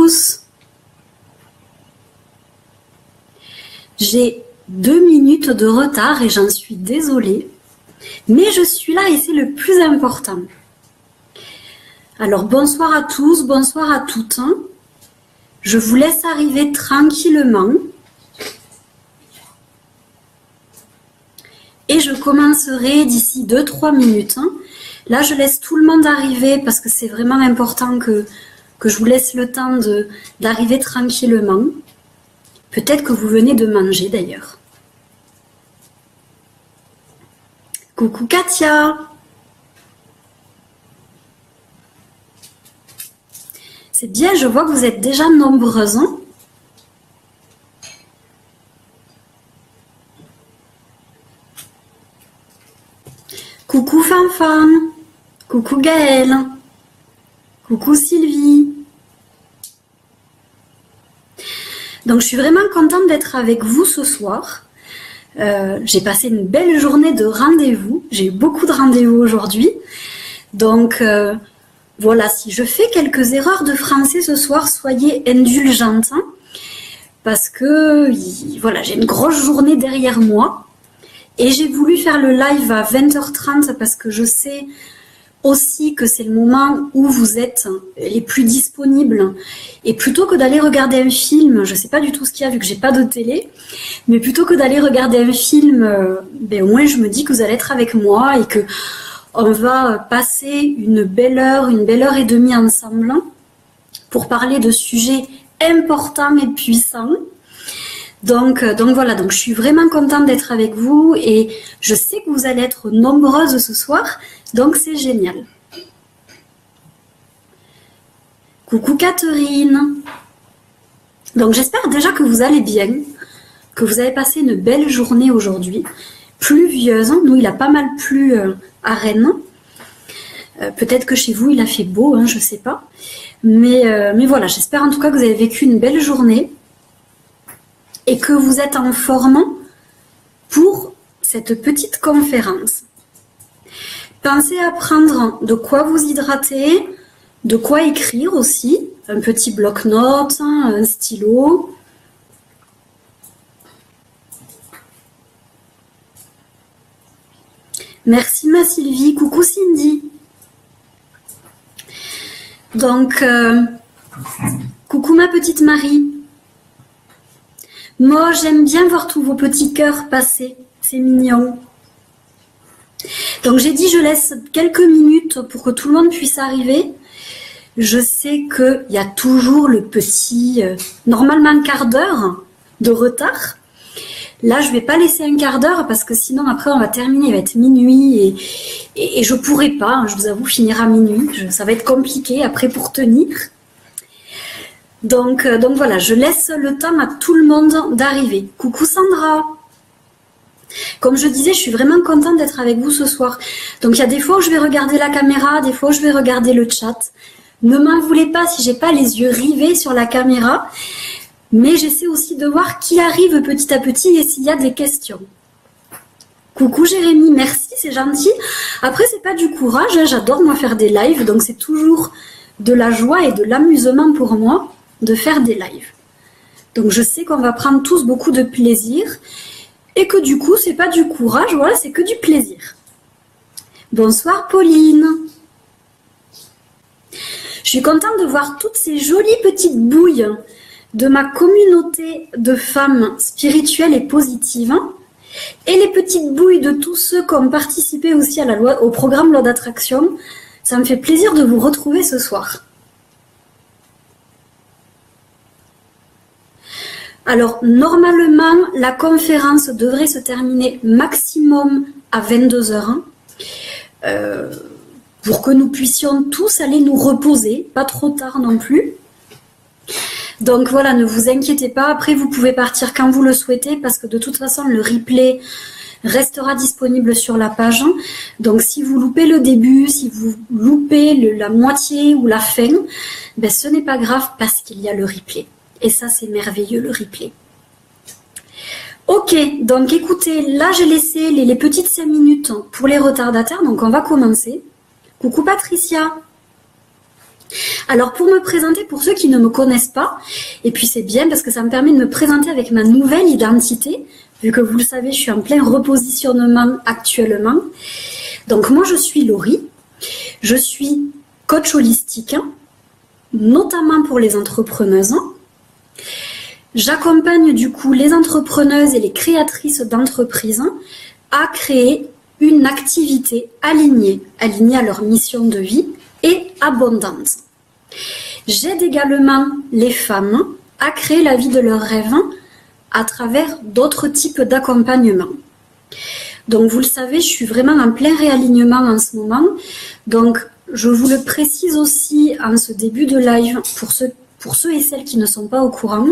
tous. J'ai 2 minutes de retard et j'en suis désolée, mais je suis là et c'est le plus important. Alors bonsoir à tous, bonsoir à toutes. Je vous laisse arriver tranquillement et je commencerai d'ici 2-3 minutes. Là, je laisse tout le monde arriver parce que c'est vraiment important que je vous laisse le temps d'arriver tranquillement. Peut-être que vous venez de manger d'ailleurs. Coucou Katia. C'est bien, je vois que vous êtes déjà nombreuses. Coucou Fanfan. Coucou Gaëlle. Coucou Sylvie. Donc je suis vraiment contente d'être avec vous ce soir. J'ai passé une belle journée de rendez-vous. J'ai eu beaucoup de rendez-vous aujourd'hui. Donc voilà, si je fais quelques erreurs de français ce soir, soyez indulgentes. Parce que voilà, j'ai une grosse journée derrière moi. Et j'ai voulu faire le live à 20h30 parce que je sais aussi que c'est le moment où vous êtes les plus disponibles. Et plutôt que d'aller regarder un film, je ne sais pas du tout ce qu'il y a vu que j'ai pas de télé, mais plutôt que d'aller regarder un film, au moins je me dis que vous allez être avec moi et que on va passer une belle heure et demie ensemble pour parler de sujets importants et puissants. Donc voilà, donc je suis vraiment contente d'être avec vous et je sais que vous allez être nombreuses ce soir, donc c'est génial. Coucou Catherine. Donc j'espère déjà que vous allez bien, que vous avez passé une belle journée aujourd'hui, pluvieuse. Nous, il a pas mal plu à Rennes. Peut-être que chez vous, il a fait beau, je ne sais pas. Mais voilà, j'espère en tout cas que vous avez vécu une belle journée et que vous êtes en forme pour cette petite conférence. Pensez à prendre de quoi vous hydrater, de quoi écrire aussi, un petit bloc-notes, un stylo. Merci ma Sylvie, coucou Cindy. Donc, coucou ma petite Marie. Moi, j'aime bien voir tous vos petits cœurs passer, c'est mignon. Donc j'ai dit je laisse quelques minutes pour que tout le monde puisse arriver. Je sais qu'il y a toujours le petit, normalement un quart d'heure de retard. Là, je ne vais pas laisser un quart d'heure parce que sinon après on va terminer, il va être minuit et je ne pourrai pas, je vous avoue, finir à minuit. Ça va être compliqué après pour tenir. Donc voilà, je laisse le temps à tout le monde d'arriver. Coucou Sandra. Comme je disais, je suis vraiment contente d'être avec vous ce soir. Donc il y a des fois où je vais regarder la caméra, des fois où je vais regarder le chat. Ne m'en voulez pas si j'ai pas les yeux rivés sur la caméra, mais j'essaie aussi de voir qui arrive petit à petit et s'il y a des questions. Coucou Jérémy, merci, c'est gentil. Après, c'est pas du courage, j'adore moi faire des lives, donc c'est toujours de la joie et de l'amusement pour moi de faire des lives. Donc je sais qu'on va prendre tous beaucoup de plaisir et que du coup, c'est pas du courage, voilà, c'est que du plaisir. Bonsoir Pauline. Je suis contente de voir toutes ces jolies petites bouilles de ma communauté de femmes spirituelles et positives et les petites bouilles de tous ceux qui ont participé aussi à au programme Loi d'Attraction. Ça me fait plaisir de vous retrouver ce soir. Alors, normalement, la conférence devrait se terminer maximum à 22h. Pour que nous puissions tous aller nous reposer, pas trop tard non plus. Donc voilà, ne vous inquiétez pas. Après, vous pouvez partir quand vous le souhaitez parce que de toute façon, le replay restera disponible sur la page. Donc si vous loupez le début, si vous loupez la moitié ou la fin, ben, ce n'est pas grave parce qu'il y a le replay. Et ça, c'est merveilleux, le replay. Ok, donc écoutez, là, j'ai laissé les petites 5 minutes pour les retardataires. Donc, on va commencer. Coucou Patricia. Alors pour me présenter, pour ceux qui ne me connaissent pas, et puis c'est bien parce que ça me permet de me présenter avec ma nouvelle identité, vu que vous le savez, je suis en plein repositionnement actuellement. Donc moi je suis Laurie, je suis coach holistique, notamment pour les entrepreneuses. J'accompagne du coup les entrepreneuses et les créatrices d'entreprises à créer une activité alignée à leur mission de vie et abondante. J'aide également les femmes à créer la vie de leurs rêves à travers d'autres types d'accompagnement. Donc vous le savez, je suis vraiment en plein réalignement en ce moment. Donc je vous le précise aussi en ce début de live pour ceux et celles qui ne sont pas au courant.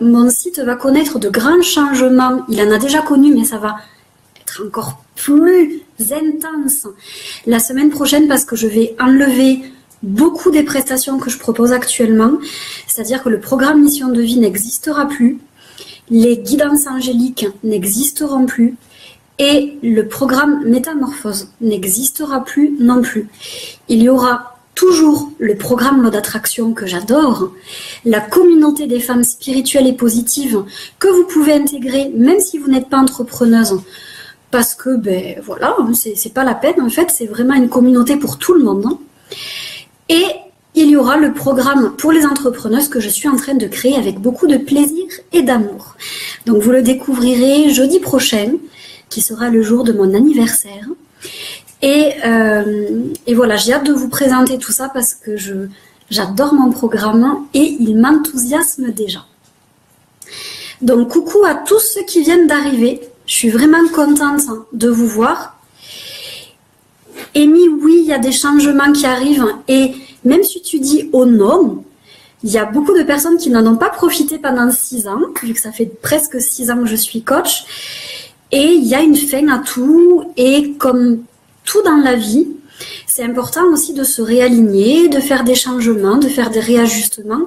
Mon site va connaître de grands changements. Il en a déjà connu, mais ça va être encore plus intense la semaine prochaine parce que je vais enlever beaucoup des prestations que je propose actuellement. C'est-à-dire que le programme Mission de vie n'existera plus, les guidances angéliques n'existeront plus et le programme Métamorphose n'existera plus non plus. Il y aura toujours le programme Loi d'attraction que j'adore, la communauté des femmes spirituelles et positives que vous pouvez intégrer même si vous n'êtes pas entrepreneuse. Parce que, ben voilà, c'est pas la peine en fait, c'est vraiment une communauté pour tout le monde. Et il y aura le programme pour les entrepreneuses que je suis en train de créer avec beaucoup de plaisir et d'amour. Donc vous le découvrirez jeudi prochain, qui sera le jour de mon anniversaire. Et voilà, j'ai hâte de vous présenter tout ça parce que j'adore mon programme et il m'enthousiasme déjà. Donc coucou à tous ceux qui viennent d'arriver. Je suis vraiment contente de vous voir. Amy, oui, il y a des changements qui arrivent. Et même si tu dis oh non, il y a beaucoup de personnes qui n'en ont pas profité pendant 6 ans, vu que ça fait presque 6 ans que je suis coach. Et il y a une fin à tout. Et comme tout dans la vie, c'est important aussi de se réaligner, de faire des changements, de faire des réajustements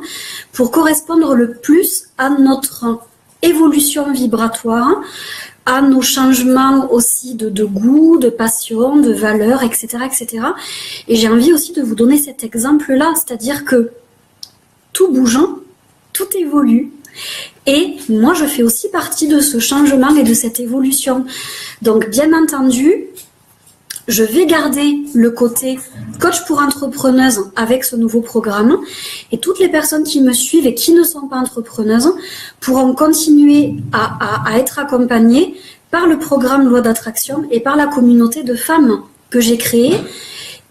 pour correspondre le plus à notre évolution vibratoire, à nos changements aussi de goût, de passion, de valeur, etc., etc. Et j'ai envie aussi de vous donner cet exemple-là, c'est-à-dire que tout bouge, tout évolue. Et moi, je fais aussi partie de ce changement et de cette évolution. Donc, bien entendu, je vais garder le côté coach pour entrepreneuses avec ce nouveau programme et toutes les personnes qui me suivent et qui ne sont pas entrepreneuses pourront continuer à être accompagnées par le programme Loi d'attraction et par la communauté de femmes que j'ai créée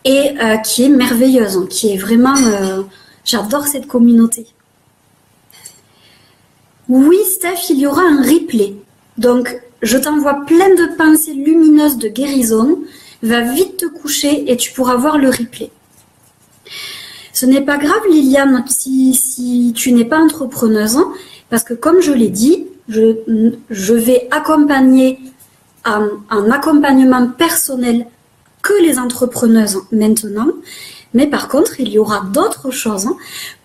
et qui est merveilleuse, qui est vraiment... j'adore cette communauté. Oui, Steph, il y aura un replay. Donc, je t'envoie plein de pensées lumineuses de guérison. Va vite te coucher et tu pourras voir le replay. Ce n'est pas grave, Liliane, si tu n'es pas entrepreneuse, parce que comme je l'ai dit, je vais accompagner en accompagnement personnel que les entrepreneuses maintenant, mais par contre, il y aura d'autres choses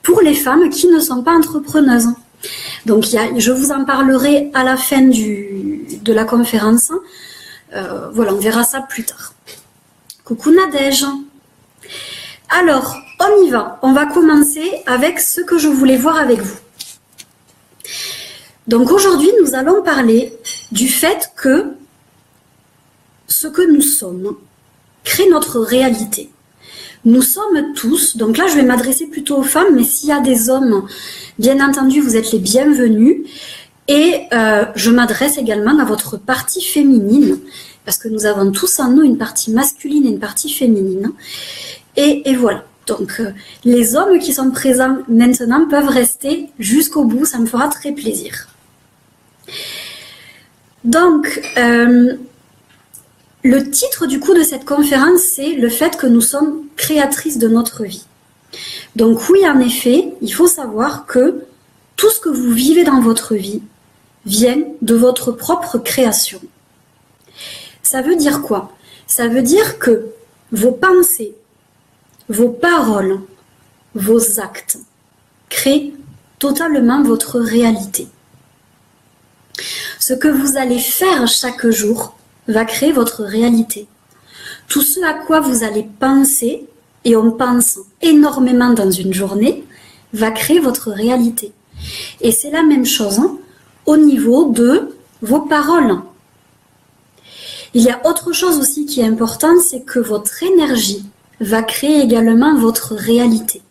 pour les femmes qui ne sont pas entrepreneuses. Donc, je vous en parlerai à la fin de la conférence. Voilà, on verra ça plus tard. Coucou Nadège. Alors, on y va. On va commencer avec ce que je voulais voir avec vous. Donc aujourd'hui, nous allons parler du fait que ce que nous sommes crée notre réalité. Nous sommes tous, donc là je vais m'adresser plutôt aux femmes, mais s'il y a des hommes, bien entendu, vous êtes les bienvenus. Et je m'adresse également à votre partie féminine, parce que nous avons tous en nous une partie masculine et une partie féminine. Et voilà. Donc, les hommes qui sont présents maintenant peuvent rester jusqu'au bout, ça me fera très plaisir. Donc, le titre du coup de cette conférence, c'est le fait que nous sommes créatrices de notre vie. Donc oui, en effet, il faut savoir que tout ce que vous vivez dans votre vie vient de votre propre création. Ça veut dire quoi? Ça veut dire que vos pensées, vos paroles, vos actes créent totalement votre réalité. Ce que vous allez faire chaque jour va créer votre réalité. Tout ce à quoi vous allez penser, et on pense énormément dans une journée va créer votre réalité. Et c'est la même chose au niveau de vos paroles. Il y a autre chose aussi qui est importante, c'est que votre énergie va créer également votre réalité.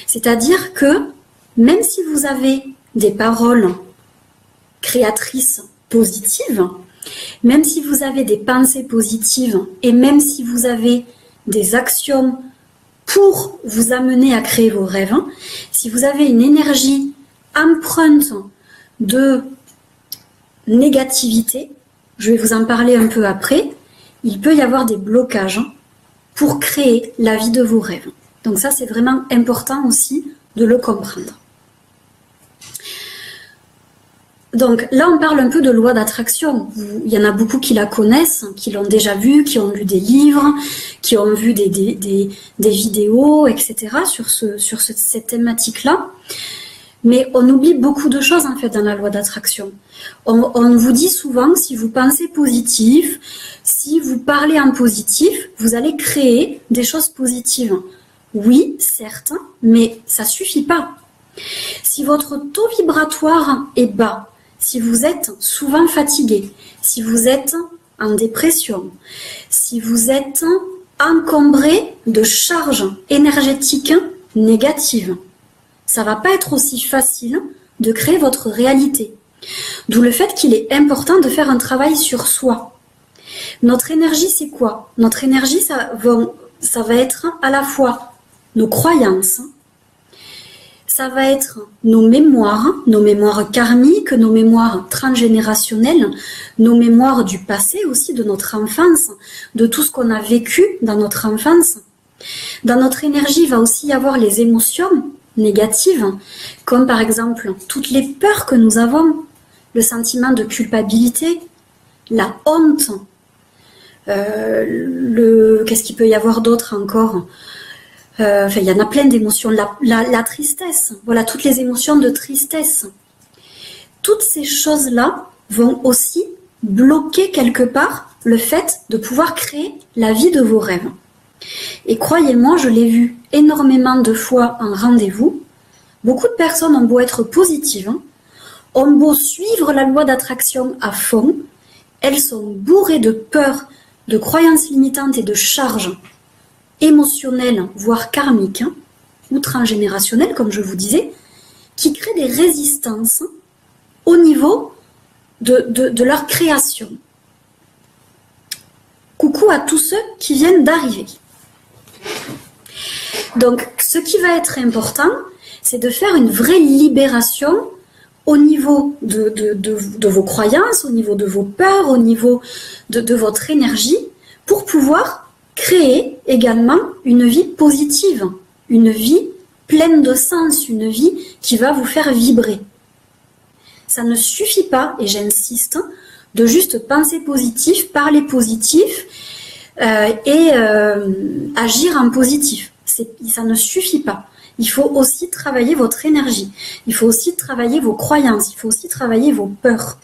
C'est-à-dire que même si vous avez des paroles créatrices positives, même si vous avez des pensées positives et même si vous avez des actions pour vous amener à créer vos rêves, si vous avez une énergie empreinte de négativité, je vais vous en parler un peu après, il peut y avoir des blocages pour créer la vie de vos rêves. Donc ça, c'est vraiment important aussi de le comprendre. Donc là, on parle un peu de loi d'attraction. Il y en a beaucoup qui la connaissent, qui l'ont déjà vue, qui ont lu des livres, qui ont vu des vidéos, etc. sur cette thématique-là. Mais on oublie beaucoup de choses en fait dans la loi d'attraction. On vous dit souvent, si vous pensez positif, si vous parlez en positif, vous allez créer des choses positives. Oui, certes, mais ça suffit pas. Si votre taux vibratoire est bas, si vous êtes souvent fatigué, si vous êtes en dépression, si vous êtes encombré de charges énergétiques négatives, ça va pas être aussi facile de créer votre réalité. D'où le fait qu'il est important de faire un travail sur soi. Notre énergie, c'est quoi? Notre énergie, ça va être à la fois nos croyances, ça va être nos mémoires karmiques, nos mémoires transgénérationnelles, nos mémoires du passé aussi, de notre enfance, de tout ce qu'on a vécu dans notre enfance. Dans notre énergie, il va aussi y avoir les émotions négatives, comme par exemple toutes les peurs que nous avons, le sentiment de culpabilité, la honte, qu'est-ce qu'il peut y avoir d'autre encore? Il y en a plein d'émotions, la tristesse, voilà, toutes les émotions de tristesse. Toutes ces choses-là vont aussi bloquer quelque part le fait de pouvoir créer la vie de vos rêves. Et croyez-moi, je l'ai vu énormément de fois en rendez-vous. Beaucoup de personnes ont beau être positives, ont beau suivre la loi d'attraction à fond, elles sont bourrées de peur, de croyances limitantes et de charges émotionnelles, voire karmiques, ou transgénérationnelles, comme je vous disais, qui créent des résistances au niveau de leur création. Coucou à tous ceux qui viennent d'arriver. Donc, ce qui va être important, c'est de faire une vraie libération au niveau de vos croyances, au niveau de vos peurs, au niveau de votre énergie, pour pouvoir créer également une vie positive, une vie pleine de sens, une vie qui va vous faire vibrer. Ça ne suffit pas, et j'insiste, de juste penser positif, parler positif et agir en positif. Ça ne suffit pas. Il faut aussi travailler votre énergie. Il faut aussi travailler vos croyances. Il faut aussi travailler vos peurs.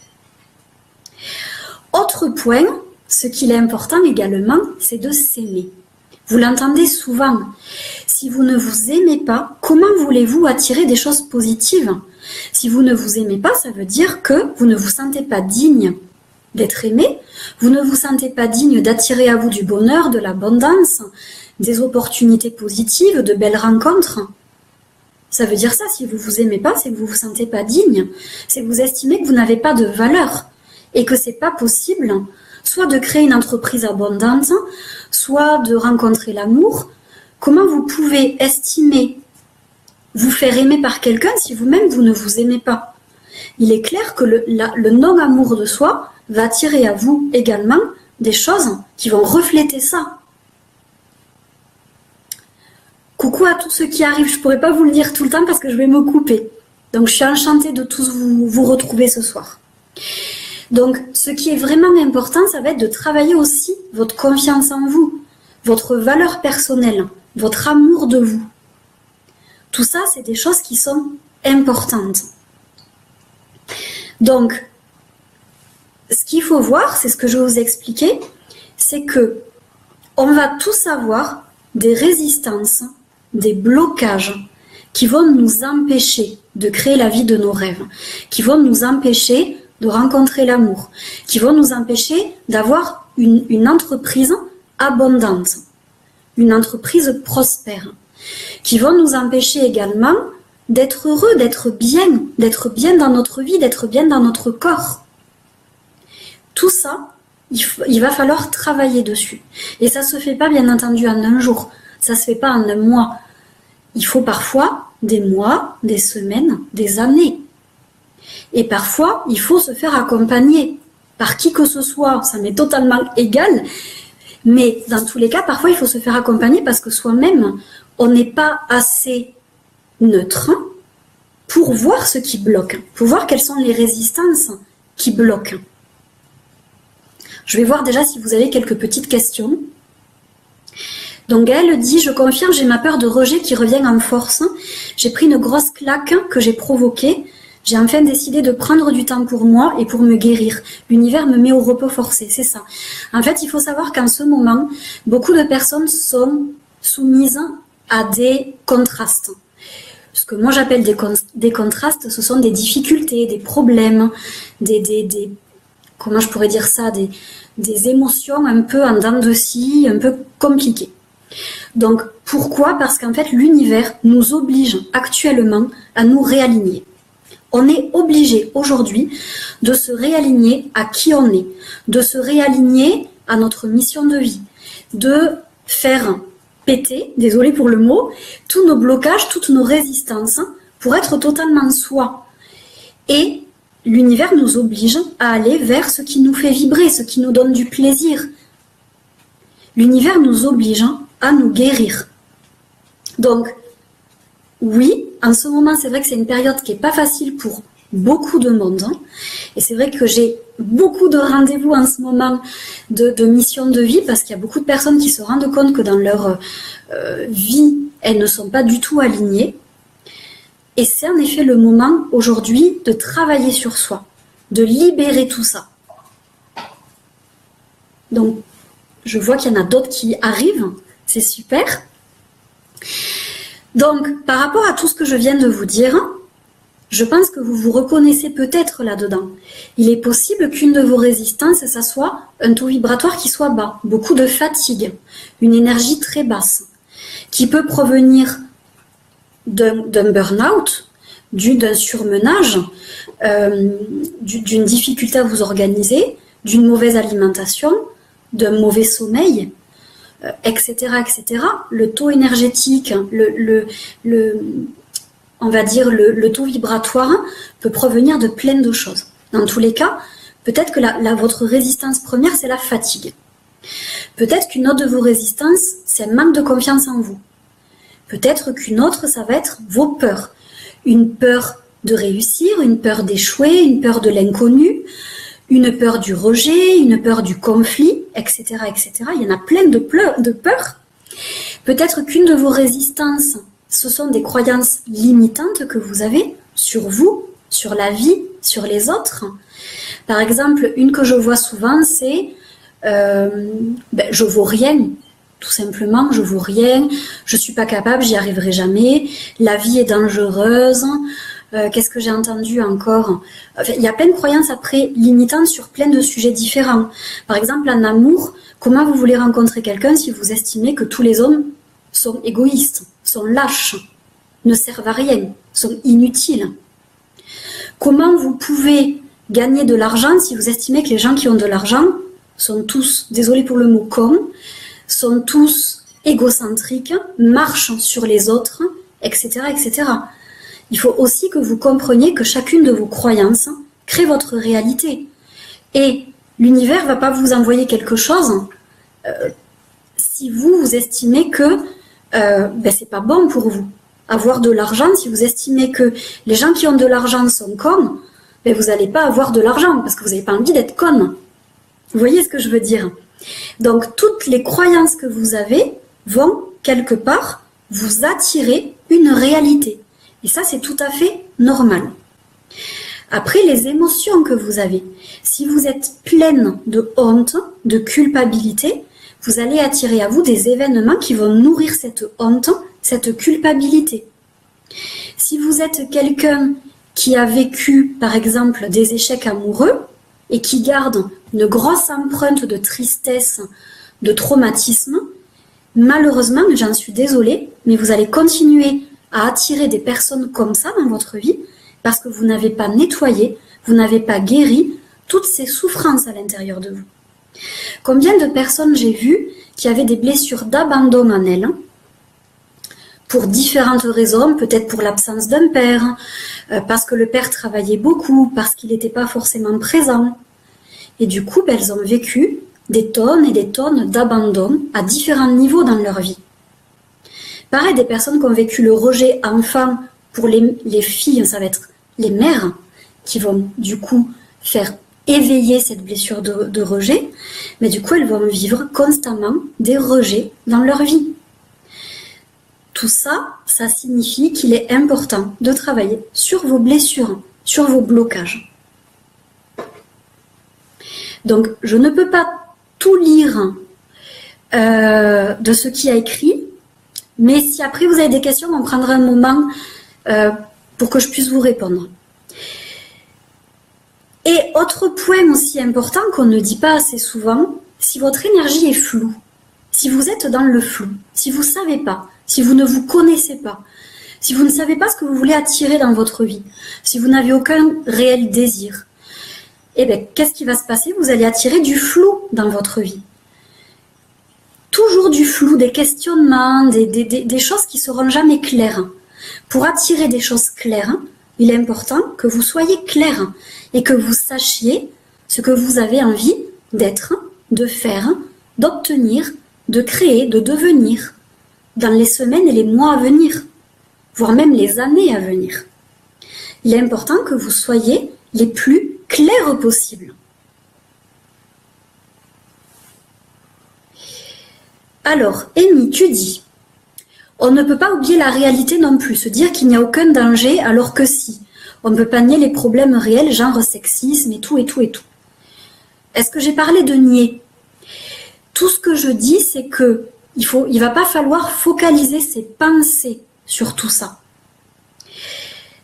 Autre point, ce qu'il est important également, c'est de s'aimer. Vous l'entendez souvent. Si vous ne vous aimez pas, comment voulez-vous attirer des choses positives? Si vous ne vous aimez pas, ça veut dire que vous ne vous sentez pas digne d'être aimé, vous ne vous sentez pas digne d'attirer à vous du bonheur, de l'abondance, des opportunités positives, de belles rencontres. Ça veut dire ça, si vous vous aimez pas, c'est que vous vous sentez pas digne, c'est que vous estimez que vous n'avez pas de valeur et que c'est pas possible, soit de créer une entreprise abondante, soit de rencontrer l'amour. Comment vous pouvez estimer vous faire aimer par quelqu'un si vous-même vous ne vous aimez pas? Il est clair que le non-amour de soi va attirer à vous également des choses qui vont refléter ça. Coucou à tous ceux qui arrivent, je ne pourrais pas vous le dire tout le temps parce que je vais me couper. Donc je suis enchantée de tous vous retrouver ce soir. Donc ce qui est vraiment important, ça va être de travailler aussi votre confiance en vous, votre valeur personnelle, votre amour de vous. Tout ça, c'est des choses qui sont importantes. Donc, ce qu'il faut voir, c'est ce que je vais vous expliquer, c'est que on va tous avoir des résistances des blocages qui vont nous empêcher de créer la vie de nos rêves, qui vont nous empêcher de rencontrer l'amour, qui vont nous empêcher d'avoir une entreprise abondante, une entreprise prospère, qui vont nous empêcher également d'être heureux, d'être bien dans notre vie, d'être bien dans notre corps. Tout ça, il va falloir travailler dessus. Et ça se fait pas, bien entendu, en un jour. Ça se fait pas en un mois. Il faut parfois des mois, des semaines, des années. Et parfois, il faut se faire accompagner par qui que ce soit. Ça m'est totalement égal. Mais dans tous les cas, parfois, il faut se faire accompagner parce que soi-même, on n'est pas assez neutre pour voir ce qui bloque, pour voir quelles sont les résistances qui bloquent. Je vais voir déjà si vous avez quelques petites questions. Donc Gaëlle dit, je confirme, j'ai ma peur de rejet qui revient en force. J'ai pris une grosse claque que j'ai provoquée. J'ai enfin décidé de prendre du temps pour moi et pour me guérir. L'univers me met au repos forcé, c'est ça. En fait, il faut savoir qu'en ce moment, beaucoup de personnes sont soumises à des contrastes. Ce que moi j'appelle des contrastes, ce sont des difficultés, des problèmes, comment je pourrais dire ça, des émotions un peu en dents de scie, un peu compliquées. Donc pourquoi? Parce qu'en fait l'univers nous oblige actuellement à nous réaligner. On est obligé aujourd'hui de se réaligner à qui on est, de se réaligner à notre mission de vie, de faire péter, désolé pour le mot, tous nos blocages, toutes nos résistances pour être totalement soi. Et l'univers nous oblige à aller vers ce qui nous fait vibrer, ce qui nous donne du plaisir. L'univers nous oblige à nous guérir. Donc, oui, en ce moment, c'est vrai que c'est une période qui n'est pas facile pour beaucoup de monde. Et c'est vrai que j'ai beaucoup de rendez-vous en ce moment de mission de vie parce qu'il y a beaucoup de personnes qui se rendent compte que dans leur vie, elles ne sont pas du tout alignées. Et c'est en effet le moment aujourd'hui de travailler sur soi, de libérer tout ça. Donc, je vois qu'il y en a d'autres qui arrivent, c'est super. Donc, par rapport à tout ce que je viens de vous dire, je pense que vous vous reconnaissez peut-être là-dedans. Il est possible qu'une de vos résistances, ça soit un taux vibratoire qui soit bas, beaucoup de fatigue, une énergie très basse, qui peut provenir d'un burn-out, d'un surmenage, d'une difficulté à vous organiser, d'une mauvaise alimentation, d'un mauvais sommeil, etc., etc. Le taux énergétique, on va dire le taux vibratoire peut provenir de plein de choses. Dans tous les cas, peut-être que votre résistance première, c'est la fatigue. Peut-être qu'une autre de vos résistances, c'est un manque de confiance en vous. Peut-être qu'une autre, ça va être vos peurs. Une peur de réussir, une peur d'échouer, une peur de l'inconnu, une peur du rejet, une peur du conflit, etc., etc. Il y en a plein de peurs. Peut-être qu'une de vos résistances, ce sont des croyances limitantes que vous avez sur vous, sur la vie, sur les autres. Par exemple, une que je vois souvent, c'est je vaux rien. Tout simplement, je vaux rien, je suis pas capable, j'y arriverai jamais, la vie est dangereuse. Qu'est-ce que j'ai entendu encore? Enfin, il y a plein de croyances après limitantes sur plein de sujets différents. Par exemple, en amour, comment vous voulez rencontrer quelqu'un si vous estimez que tous les hommes sont égoïstes, sont lâches, ne servent à rien, sont inutiles? Comment vous pouvez gagner de l'argent si vous estimez que les gens qui ont de l'argent sont tous, désolé pour le mot, cons, sont tous égocentriques, marchent sur les autres, etc., etc. Il faut aussi que vous compreniez que chacune de vos croyances crée votre réalité. Et l'univers ne va pas vous envoyer quelque chose si vous estimez que c'est pas bon pour vous. Avoir de l'argent, si vous estimez que les gens qui ont de l'argent sont cons, vous n'allez pas avoir de l'argent parce que vous n'avez pas envie d'être conne. Vous voyez ce que je veux dire? Donc, toutes les croyances que vous avez vont, quelque part, vous attirer une réalité. Et ça, c'est tout à fait normal. Après, les émotions que vous avez. Si vous êtes pleine de honte, de culpabilité, vous allez attirer à vous des événements qui vont nourrir cette honte cette culpabilité. Si vous êtes quelqu'un qui a vécu, par exemple, des échecs amoureux et qui garde une grosse empreinte de tristesse, de traumatisme, malheureusement, j'en suis désolée, mais vous allez continuer à attirer des personnes comme ça dans votre vie parce que vous n'avez pas nettoyé, vous n'avez pas guéri toutes ces souffrances à l'intérieur de vous. Combien de personnes j'ai vues qui avaient des blessures d'abandon en elles, pour différentes raisons, peut-être pour l'absence d'un père, parce que le père travaillait beaucoup, parce qu'il n'était pas forcément présent. Et du coup, elles ont vécu des tonnes et des tonnes d'abandon à différents niveaux dans leur vie. Pareil, des personnes qui ont vécu le rejet enfant, pour les filles, ça va être les mères, qui vont du coup faire éveiller cette blessure de rejet, mais du coup, elles vont vivre constamment des rejets dans leur vie. Tout ça, ça signifie qu'il est important de travailler sur vos blessures, sur vos blocages. Donc, je ne peux pas tout lire de ce qui a écrit, mais si après vous avez des questions, on prendra un moment pour que je puisse vous répondre. Et autre point aussi important qu'on ne dit pas assez souvent, si votre énergie est floue, si vous êtes dans le flou, si vous ne savez pas, si vous ne vous connaissez pas, si vous ne savez pas ce que vous voulez attirer dans votre vie, si vous n'avez aucun réel désir, eh bien, qu'est-ce qui va se passer? Vous allez attirer du flou dans votre vie. Toujours du flou, des questionnements, des choses qui ne seront jamais claires. Pour attirer des choses claires, il est important que vous soyez clair et que vous sachiez ce que vous avez envie d'être, de faire, d'obtenir, de créer, de devenir dans les semaines et les mois à venir, voire même les années à venir. Il est important que vous soyez les plus clairs possibles. Alors, Amy, tu dis, on ne peut pas oublier la réalité non plus, se dire qu'il n'y a aucun danger alors que si. On ne peut pas nier les problèmes réels, genre sexisme et tout et tout et tout. Est-ce que j'ai parlé de nier? Tout ce que je dis, c'est que il va pas falloir focaliser ses pensées sur tout ça.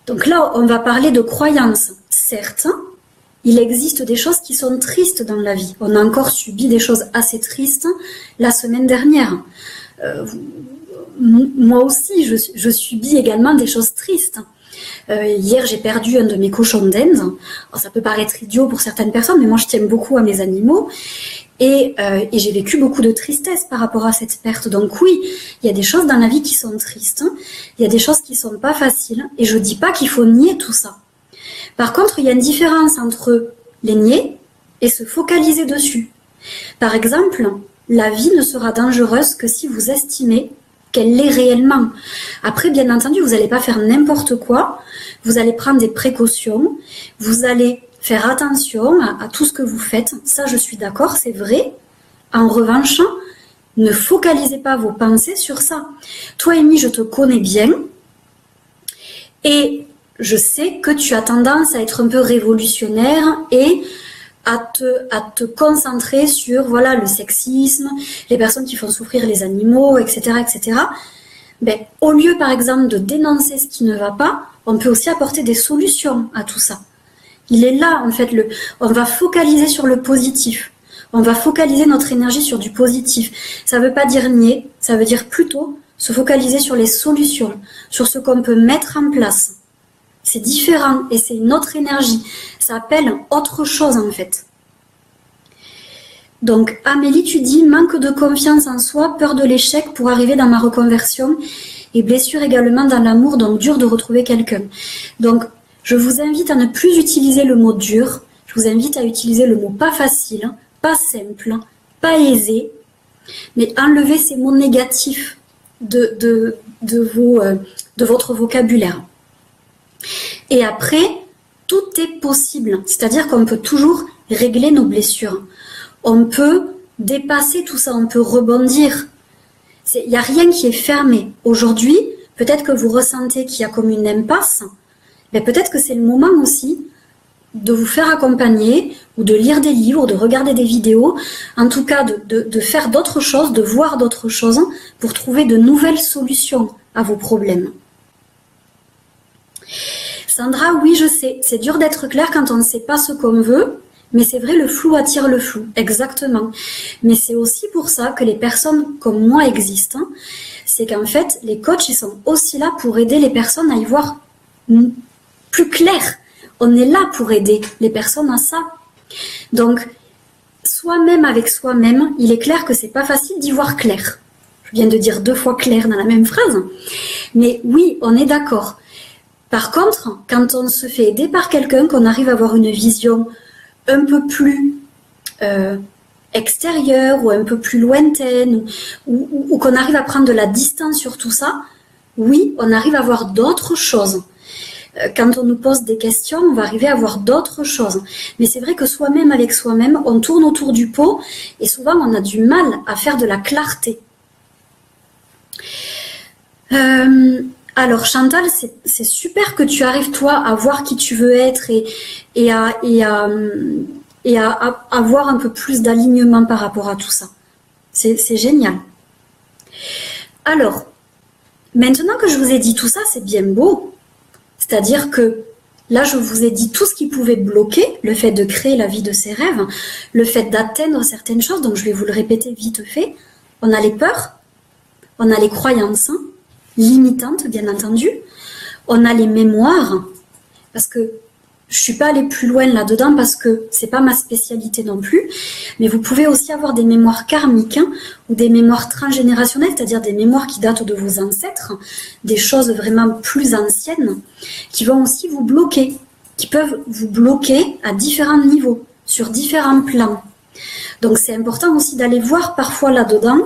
Donc là, on va parler de croyances. Certes, il existe des choses qui sont tristes dans la vie. On a encore subi des choses assez tristes la semaine dernière. Moi aussi, je subis également des choses tristes. Hier, j'ai perdu un de mes cochons d'Inde. Alors, ça peut paraître idiot pour certaines personnes, mais moi, je tiens beaucoup à mes animaux. Et j'ai vécu beaucoup de tristesse par rapport à cette perte. Donc oui, il y a des choses dans la vie qui sont tristes. Il y a des choses qui sont pas faciles. Et je dis pas qu'il faut nier tout ça. Par contre, il y a une différence entre les nier et se focaliser dessus. Par exemple, la vie ne sera dangereuse que si vous estimez qu'elle l'est réellement. Après, bien entendu, vous n'allez pas faire n'importe quoi. Vous allez prendre des précautions. Vous allez faire attention à tout ce que vous faites. Ça, je suis d'accord, c'est vrai. En revanche, ne focalisez pas vos pensées sur ça. Toi, Amy, je te connais bien. Et je sais que tu as tendance à être un peu révolutionnaire et à te concentrer sur voilà, le sexisme, les personnes qui font souffrir les animaux, etc. etc. Ben, au lieu, par exemple, de dénoncer ce qui ne va pas, on peut aussi apporter des solutions à tout ça. Il est là, en fait, on va focaliser sur le positif. On va focaliser notre énergie sur du positif. Ça ne veut pas dire nier, ça veut dire plutôt se focaliser sur les solutions, sur ce qu'on peut mettre en place. C'est différent et c'est une autre énergie. Ça appelle autre chose en fait. Donc Amélie, tu dis manque de confiance en soi, peur de l'échec pour arriver dans ma reconversion et blessure également dans l'amour, donc dur de retrouver quelqu'un. Donc je vous invite à ne plus utiliser le mot dur. Je vous invite à utiliser le mot pas facile, pas simple, pas aisé, mais enlever ces mots négatifs de votre vocabulaire. Et après, tout est possible. C'est-à-dire qu'on peut toujours régler nos blessures. On peut dépasser tout ça, on peut rebondir. Il n'y a rien qui est fermé. Aujourd'hui, peut-être que vous ressentez qu'il y a comme une impasse, mais peut-être que c'est le moment aussi de vous faire accompagner ou de lire des livres, de regarder des vidéos, en tout cas de faire d'autres choses, de voir d'autres choses pour trouver de nouvelles solutions à vos problèmes. Sandra, oui, je sais, c'est dur d'être clair quand on ne sait pas ce qu'on veut, mais c'est vrai, le flou attire le flou, exactement. Mais c'est aussi pour ça que les personnes comme moi existent, hein. C'est qu'en fait, les coachs, ils sont aussi là pour aider les personnes à y voir plus clair. On est là pour aider les personnes à ça. Donc, soi-même avec soi-même, il est clair que c'est pas facile d'y voir clair. Je viens de dire 2 fois clair dans la même phrase. Mais oui, on est d'accord. Par contre, quand on se fait aider par quelqu'un, qu'on arrive à avoir une vision un peu plus extérieure ou un peu plus lointaine, ou qu'on arrive à prendre de la distance sur tout ça, oui, on arrive à voir d'autres choses. Quand on nous pose des questions, on va arriver à voir d'autres choses. Mais c'est vrai que soi-même avec soi-même, on tourne autour du pot et souvent on a du mal à faire de la clarté. Alors Chantal, c'est super que tu arrives toi à voir qui tu veux être et à avoir un peu plus d'alignement par rapport à tout ça. C'est génial. Alors, maintenant que je vous ai dit tout ça, c'est bien beau. C'est-à-dire que là, je vous ai dit tout ce qui pouvait bloquer, le fait de créer la vie de ses rêves, le fait d'atteindre certaines choses, donc je vais vous le répéter vite fait. On a les peurs, on a les croyances limitantes, bien entendu, on a les mémoires, parce que je suis pas allée plus loin là-dedans parce que c'est pas ma spécialité non plus, mais vous pouvez aussi avoir des mémoires karmiques ou des mémoires transgénérationnelles, c'est-à-dire des mémoires qui datent de vos ancêtres, des choses vraiment plus anciennes, qui vont aussi vous bloquer, qui peuvent vous bloquer à différents niveaux, sur différents plans. Donc c'est important aussi d'aller voir parfois là-dedans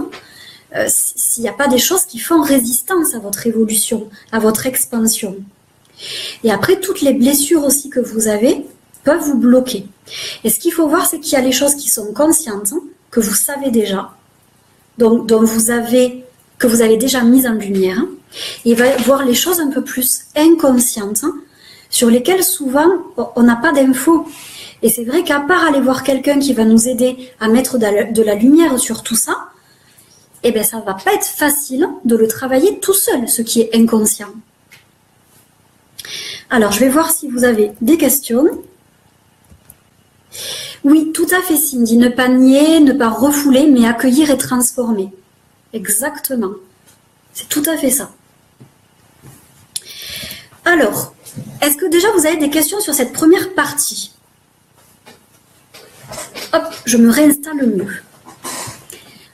s'il n'y a pas des choses qui font résistance à votre évolution, à votre expansion. Et après, toutes les blessures aussi que vous avez peuvent vous bloquer. Et ce qu'il faut voir, c'est qu'il y a les choses qui sont conscientes, que vous savez déjà, dont que vous avez déjà mises en lumière. Et il va y avoir les choses un peu plus inconscientes, sur lesquelles souvent on n'a pas d'infos. Et c'est vrai qu'à part aller voir quelqu'un qui va nous aider à mettre de la lumière sur tout ça, eh bien ça va pas être facile de le travailler tout seul, ce qui est inconscient. Alors, je vais voir si vous avez des questions. Oui, tout à fait, Cindy. Ne pas nier, ne pas refouler, mais accueillir et transformer. Exactement. C'est tout à fait ça. Alors, est-ce que déjà vous avez des questions sur cette première partie? Hop, je me réinstalle mieux.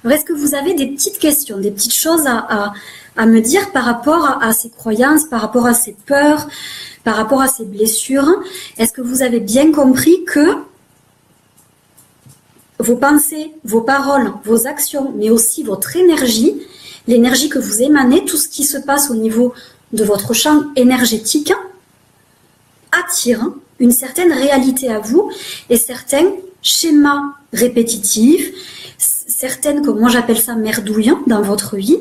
Alors, est-ce que vous avez des petites questions, des petites choses à me dire par rapport à ces croyances, par rapport à ces peurs, par rapport à ces blessures? Est-ce que vous avez bien compris que vos pensées, vos paroles, vos actions, mais aussi votre énergie, l'énergie que vous émanez, tout ce qui se passe au niveau de votre champ énergétique, attire une certaine réalité à vous et certains schémas répétitifs, certaines, comme moi j'appelle ça, merdouilles dans votre vie,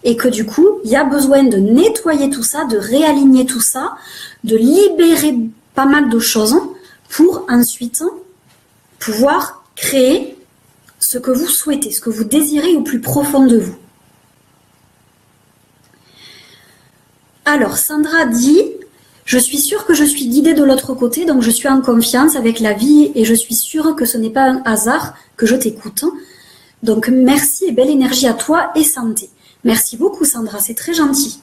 et que du coup, il y a besoin de nettoyer tout ça, de réaligner tout ça, de libérer pas mal de choses pour ensuite pouvoir créer ce que vous souhaitez, ce que vous désirez au plus profond de vous. Alors, Sandra dit, je suis sûre que je suis guidée de l'autre côté, donc je suis en confiance avec la vie et je suis sûre que ce n'est pas un hasard que je t'écoute. Donc, merci et belle énergie à toi et santé. Merci beaucoup, Sandra, c'est très gentil.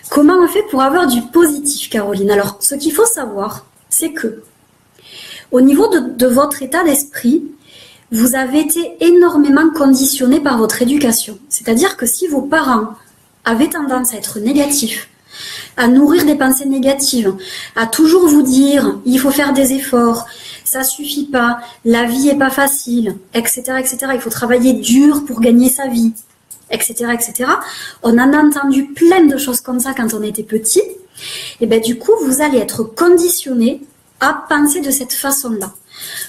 Comment on fait pour avoir du positif, Caroline? Alors, ce qu'il faut savoir, c'est que au niveau de votre état d'esprit, vous avez été énormément conditionné par votre éducation. C'est-à-dire que si vos parents avaient tendance à être négatifs, à nourrir des pensées négatives, à toujours vous dire « il faut faire des efforts », ça suffit pas, la vie est pas facile, etc., etc. Il faut travailler dur pour gagner sa vie, etc., etc. On en a entendu plein de choses comme ça quand on était petit. Et ben du coup, vous allez être conditionné à penser de cette façon-là.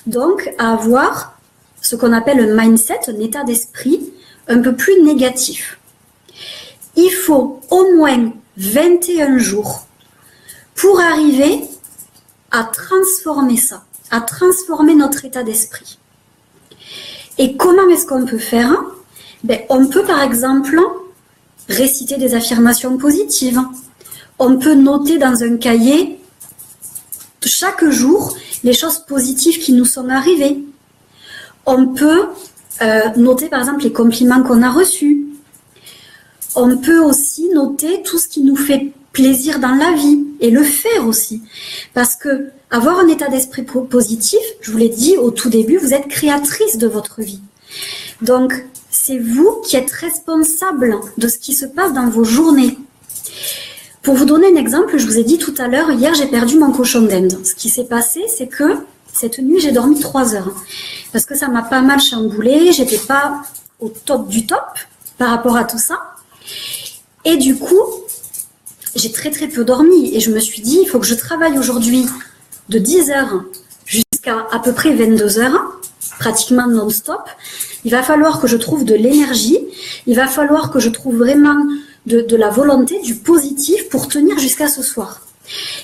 Donc, à avoir ce qu'on appelle un mindset, un état d'esprit un peu plus négatif. Il faut au moins 21 jours pour arriver à transformer ça, à transformer notre état d'esprit. Et comment est-ce qu'on peut faire? Ben, on peut par exemple réciter des affirmations positives. On peut noter dans un cahier chaque jour les choses positives qui nous sont arrivées. On peut noter par exemple les compliments qu'on a reçus. On peut aussi noter tout ce qui nous fait plaisir dans la vie et le faire aussi. Parce que avoir un état d'esprit positif, je vous l'ai dit au tout début, vous êtes créatrice de votre vie. Donc, c'est vous qui êtes responsable de ce qui se passe dans vos journées. Pour vous donner un exemple, je vous ai dit tout à l'heure, hier j'ai perdu mon cochon d'Inde. Ce qui s'est passé, c'est que cette nuit j'ai dormi 3 heures. Parce que ça m'a pas mal chamboulé, j'étais pas au top du top par rapport à tout ça. Et du coup, j'ai très peu dormi et je me suis dit, il faut que je travaille aujourd'hui de 10h jusqu'à à peu près 22h, pratiquement non-stop. Il va falloir que je trouve de l'énergie, il va falloir que je trouve vraiment de la volonté, du positif pour tenir jusqu'à ce soir.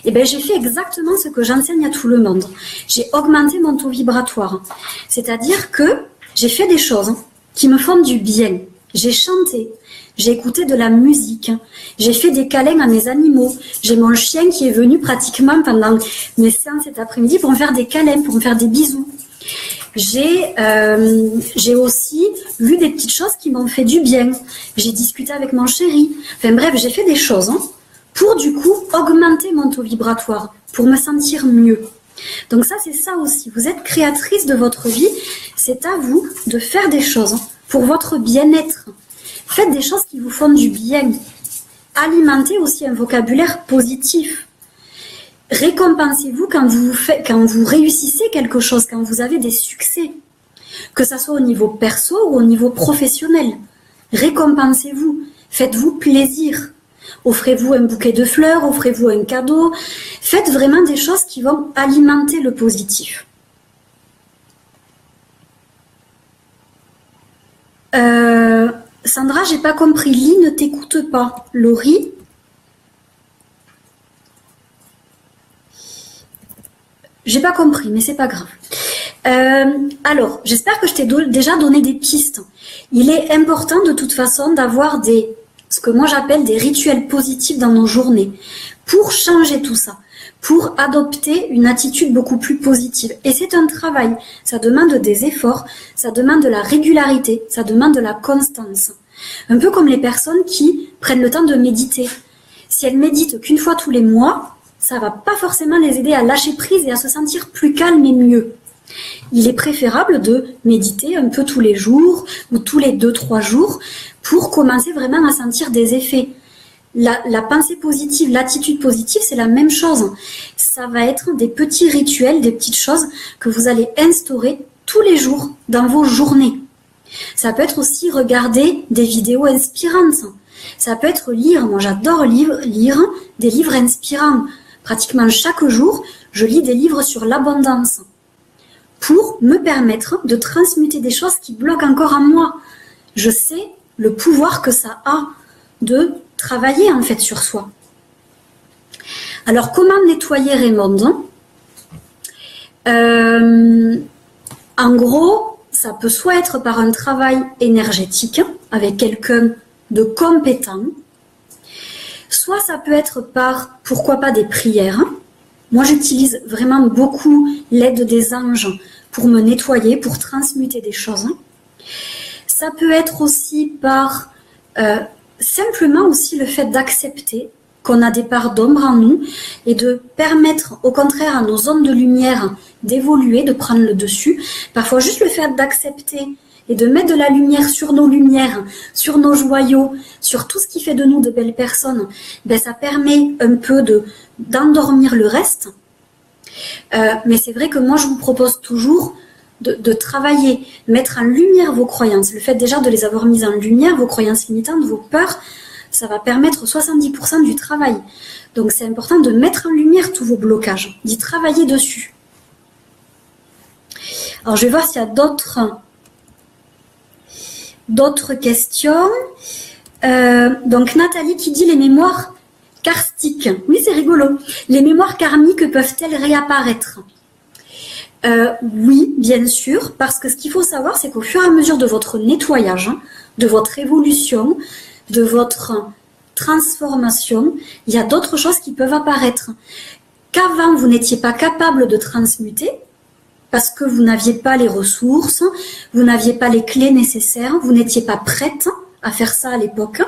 Et bien j'ai fait exactement ce que j'enseigne à tout le monde. J'ai augmenté mon taux vibratoire. C'est-à-dire que j'ai fait des choses qui me font du bien. J'ai chanté, j'ai écouté de la musique, j'ai fait des câlins à mes animaux. J'ai mon chien qui est venu pratiquement pendant mes séances cet après-midi pour me faire des câlins, pour me faire des bisous. J'ai aussi vu des petites choses qui m'ont fait du bien. J'ai discuté avec mon chéri. Enfin bref, j'ai fait des choses pour du coup augmenter mon taux vibratoire, pour me sentir mieux. Donc ça, c'est ça aussi. Vous êtes créatrice de votre vie. C'est à vous de faire des choses pour votre bien-être. Faites des choses qui vous font du bien. Alimentez aussi un vocabulaire positif. Récompensez-vous quand vous réussissez quelque chose, quand vous avez des succès. Que ça soit au niveau perso ou au niveau professionnel. Récompensez-vous. Faites-vous plaisir. Offrez-vous un bouquet de fleurs, offrez-vous un cadeau. Faites vraiment des choses qui vont alimenter le positif. Sandra, j'ai pas compris. Lee ne t'écoute pas. Laurie? J'ai pas compris, mais c'est pas grave. Alors, j'espère que je t'ai déjà donné des pistes. Il est important de toute façon d'avoir ce que moi j'appelle des rituels positifs dans nos journées pour changer tout ça, pour adopter une attitude beaucoup plus positive. Et c'est un travail, ça demande des efforts, ça demande de la régularité, ça demande de la constance. Un peu comme les personnes qui prennent le temps de méditer. Si elles méditent qu'une fois tous les mois, ça va pas forcément les aider à lâcher prise et à se sentir plus calme et mieux. Il est préférable de méditer un peu tous les jours ou tous les 2-3 jours pour commencer vraiment à sentir des effets. La pensée positive, l'attitude positive, c'est la même chose. Ça va être des petits rituels, des petites choses que vous allez instaurer tous les jours dans vos journées. Ça peut être aussi regarder des vidéos inspirantes. Ça peut être lire. Moi, j'adore lire des livres inspirants. Pratiquement chaque jour, je lis des livres sur l'abondance pour me permettre de transmuter des choses qui bloquent encore en moi. Je sais le pouvoir que ça a de travailler en fait sur soi. Alors, comment nettoyer Raymonde? En gros, ça peut soit être par un travail énergétique avec quelqu'un de compétent, soit ça peut être par, pourquoi pas, des prières. Moi, j'utilise vraiment beaucoup l'aide des anges pour me nettoyer, pour transmuter des choses. Ça peut être aussi par simplement aussi le fait d'accepter qu'on a des parts d'ombre en nous et de permettre au contraire à nos ondes de lumière d'évoluer, de prendre le dessus. Parfois juste le fait d'accepter et de mettre de la lumière sur nos lumières, sur nos joyaux, sur tout ce qui fait de nous de belles personnes, ben ça permet un peu d'endormir le reste. Mais c'est vrai que moi je vous propose toujours de travailler, mettre en lumière vos croyances. Le fait déjà de les avoir mises en lumière, vos croyances limitantes, vos peurs, ça va permettre 70% du travail. Donc c'est important de mettre en lumière tous vos blocages, d'y travailler dessus. Alors je vais voir s'il y a d'autres questions. Donc Nathalie qui dit les mémoires karstiques. Oui, c'est rigolo. Les mémoires karmiques peuvent-elles réapparaître? Oui, bien sûr, parce que ce qu'il faut savoir, c'est qu'au fur et à mesure de votre nettoyage, de votre évolution, de votre transformation, il y a d'autres choses qui peuvent apparaître. Qu'avant, vous n'étiez pas capable de transmuter, parce que vous n'aviez pas les ressources, vous n'aviez pas les clés nécessaires, vous n'étiez pas prête à faire ça à l'époque.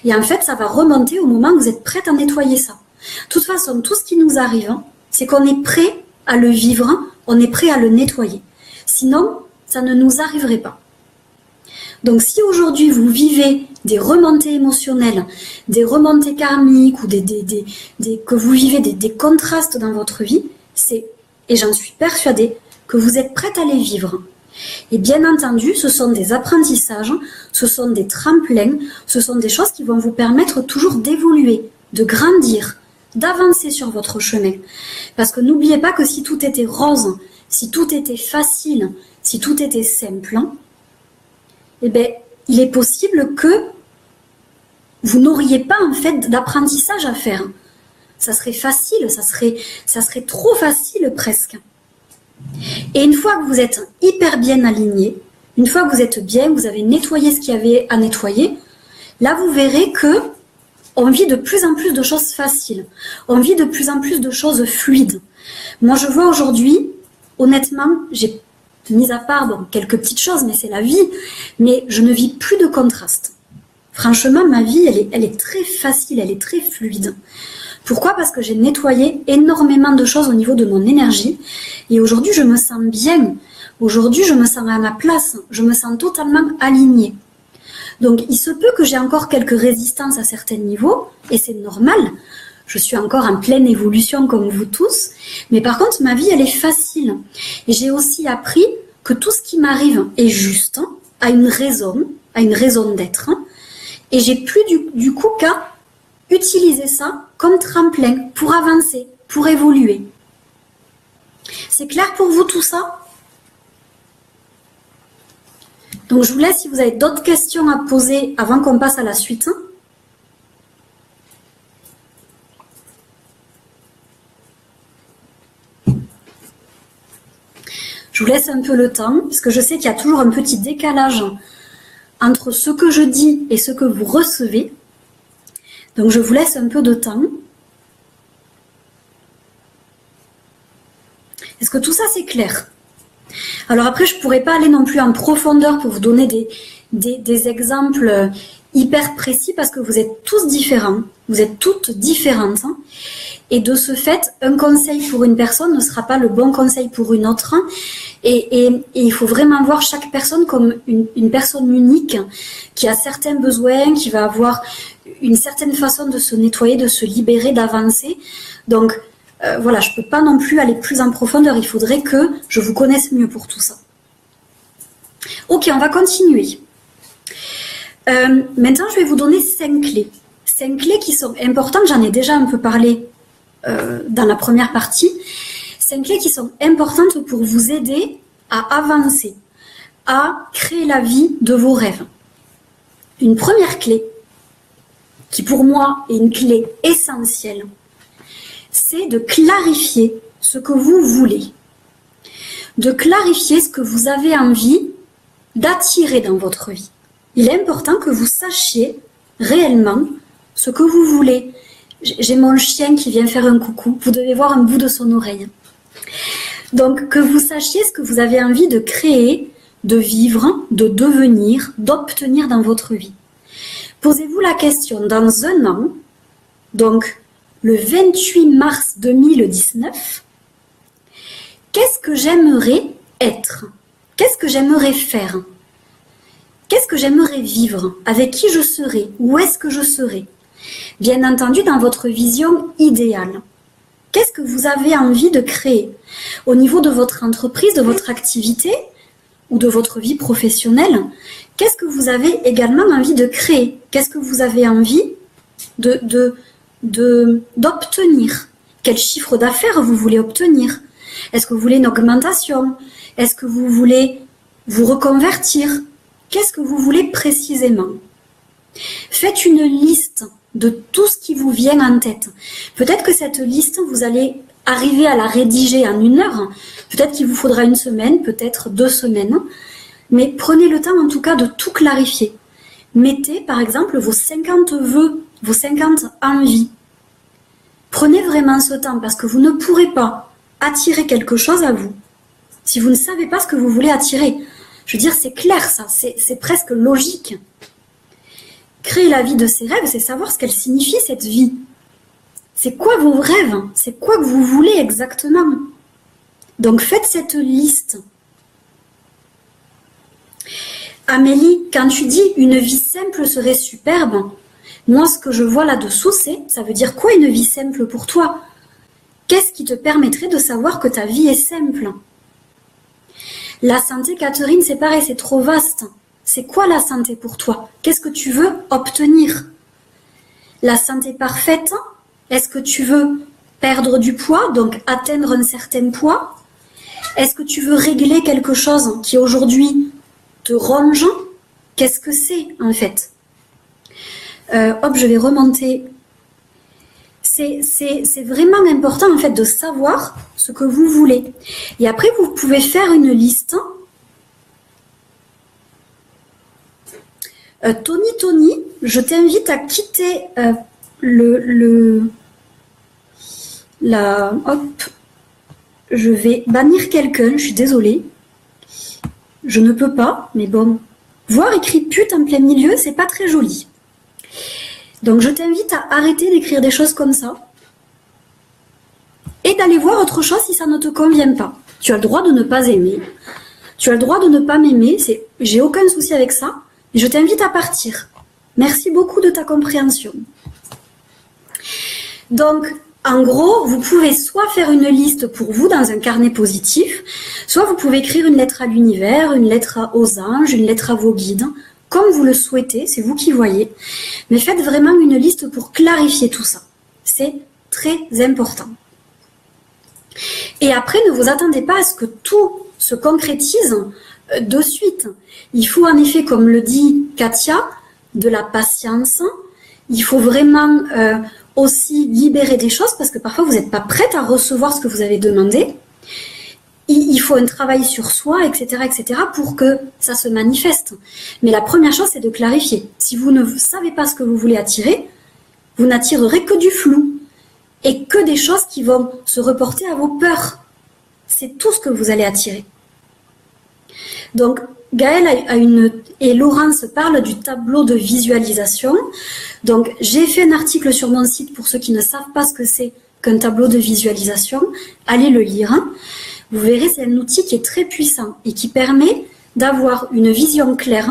Et en fait, ça va remonter au moment où vous êtes prête à nettoyer ça. De toute façon, tout ce qui nous arrive, c'est qu'on est prêt à le vivre, on est prêt à le nettoyer. Sinon, ça ne nous arriverait pas. Donc si aujourd'hui vous vivez des remontées émotionnelles, des remontées karmiques ou que vous vivez des contrastes dans votre vie, et j'en suis persuadée, que vous êtes prête à les vivre. Et bien entendu, ce sont des apprentissages, ce sont des tremplins, ce sont des choses qui vont vous permettre toujours d'évoluer, de grandir, d'avancer sur votre chemin. Parce que n'oubliez pas que si tout était rose, si tout était facile, si tout était simple, eh bien, il est possible que vous n'auriez pas en fait d'apprentissage à faire. Ça serait facile, ça serait trop facile presque. Et une fois que vous êtes hyper bien aligné, une fois que vous êtes bien, vous avez nettoyé ce qu'il y avait à nettoyer, là vous verrez que on vit de plus en plus de choses faciles. On vit de plus en plus de choses fluides. Moi je vois aujourd'hui, honnêtement, j'ai mis à part quelques petites choses, mais c'est la vie, mais je ne vis plus de contraste. Franchement, ma vie, elle est très facile, elle est très fluide. Pourquoi? Parce que j'ai nettoyé énormément de choses au niveau de mon énergie, et aujourd'hui, je me sens bien. Aujourd'hui, je me sens à ma place, je me sens totalement alignée. Donc, il se peut que j'ai encore quelques résistances à certains niveaux, et c'est normal. Je suis encore en pleine évolution comme vous tous, mais par contre, ma vie, elle est facile. Et j'ai aussi appris que tout ce qui m'arrive est juste, a une raison d'être. Et j'ai plus du coup qu'à utiliser ça comme tremplin pour avancer, pour évoluer. C'est clair pour vous tout ça? Donc je vous laisse si vous avez d'autres questions à poser avant qu'on passe à la suite. Je vous laisse un peu le temps, parce que je sais qu'il y a toujours un petit décalage entre ce que je dis et ce que vous recevez. Donc je vous laisse un peu de temps. Est-ce que tout ça c'est clair? Alors après, je ne pourrais pas aller non plus en profondeur pour vous donner des exemples hyper précis parce que vous êtes tous différents, vous êtes toutes différentes. Et de ce fait, un conseil pour une personne ne sera pas le bon conseil pour une autre. Et il faut vraiment voir chaque personne comme une personne unique qui a certains besoins, qui va avoir une certaine façon de se nettoyer, de se libérer, d'avancer. Donc voilà, je ne peux pas non plus aller plus en profondeur. Il faudrait que je vous connaisse mieux pour tout ça. Ok, on va continuer. Maintenant, je vais vous donner 5 clés. 5 clés qui sont importantes. J'en ai déjà un peu parlé dans la première partie. 5 clés qui sont importantes pour vous aider à avancer, à créer la vie de vos rêves. Une première clé, qui pour moi est une clé essentielle, c'est de clarifier ce que vous voulez. De clarifier ce que vous avez envie d'attirer dans votre vie. Il est important que vous sachiez réellement ce que vous voulez. J'ai mon chien qui vient faire un coucou. Vous devez voir un bout de son oreille. Donc, que vous sachiez ce que vous avez envie de créer, de vivre, de devenir, d'obtenir dans votre vie. Posez-vous la question, dans un an, donc le 28 mars 2019, qu'est-ce que j'aimerais être? Qu'est-ce que j'aimerais faire? Qu'est-ce que j'aimerais vivre? Avec qui je serai? Où est-ce que je serai? Bien entendu, dans votre vision idéale. Qu'est-ce que vous avez envie de créer? Au niveau de votre entreprise, de votre activité ou de votre vie professionnelle, qu'est-ce que vous avez également envie de créer? Qu'est-ce que vous avez envie d'obtenir? Quel chiffre d'affaires vous voulez obtenir? Est-ce que vous voulez une augmentation? Est-ce que vous voulez vous reconvertir? Qu'est-ce que vous voulez précisément? Faites une liste de tout ce qui vous vient en tête. Peut-être que cette liste, vous allez arriver à la rédiger en 1 heure. Peut-être qu'il vous faudra 1 semaine, peut-être 2 semaines. Mais prenez le temps en tout cas de tout clarifier. mettez par exemple vos 50 vœux, vos 50 envies. Prenez vraiment ce temps parce que vous ne pourrez pas attirer quelque chose à vous si vous ne savez pas ce que vous voulez attirer. Je veux dire, c'est clair ça, c'est presque logique. Créer la vie de ses rêves, c'est savoir ce qu'elle signifie cette vie. C'est quoi vos rêves? C'est quoi que vous voulez exactement? Donc faites cette liste. Amélie, quand tu dis une vie simple serait superbe, moi ce que je vois là-dessous, ça veut dire quoi une vie simple pour toi? Qu'est-ce qui te permettrait de savoir que ta vie est simple? La santé, Catherine, c'est pareil, c'est trop vaste. C'est quoi la santé pour toi? Qu'est-ce que tu veux obtenir? La santé parfaite, est-ce que tu veux perdre du poids, donc atteindre un certain poids? Est-ce que tu veux régler quelque chose qui aujourd'hui te ronge? Qu'est-ce que c'est en fait? Hop, je vais remonter. C'est vraiment important en fait de savoir ce que vous voulez. Et après, vous pouvez faire une liste. Tony, je t'invite à quitter hop, je vais bannir quelqu'un, je suis désolée. Je ne peux pas, mais bon. Voir écrit pute en plein milieu, c'est pas très joli. Donc je t'invite à arrêter d'écrire des choses comme ça et d'aller voir autre chose si ça ne te convient pas. Tu as le droit de ne pas aimer. Tu as le droit de ne pas m'aimer, j'ai aucun souci avec ça. Mais je t'invite à partir. Merci beaucoup de ta compréhension. Donc, en gros, vous pouvez soit faire une liste pour vous dans un carnet positif, soit vous pouvez écrire une lettre à l'univers, une lettre aux anges, une lettre à vos guides, comme vous le souhaitez, c'est vous qui voyez. Mais faites vraiment une liste pour clarifier tout ça. C'est très important. Et après, ne vous attendez pas à ce que tout se concrétise de suite. Il faut en effet, comme le dit Katia, de la patience. Il faut vraiment aussi libérer des choses parce que parfois vous n'êtes pas prête à recevoir ce que vous avez demandé. Il faut un travail sur soi, etc., etc., pour que ça se manifeste. Mais la première chose, c'est de clarifier. Si vous ne savez pas ce que vous voulez attirer, vous n'attirerez que du flou et que des choses qui vont se reporter à vos peurs. C'est tout ce que vous allez attirer. Donc, Gaëlle et Laurence parlent du tableau de visualisation. Donc, j'ai fait un article sur mon site pour ceux qui ne savent pas ce que c'est qu'un tableau de visualisation. Allez le lire. Vous verrez, c'est un outil qui est très puissant et qui permet d'avoir une vision claire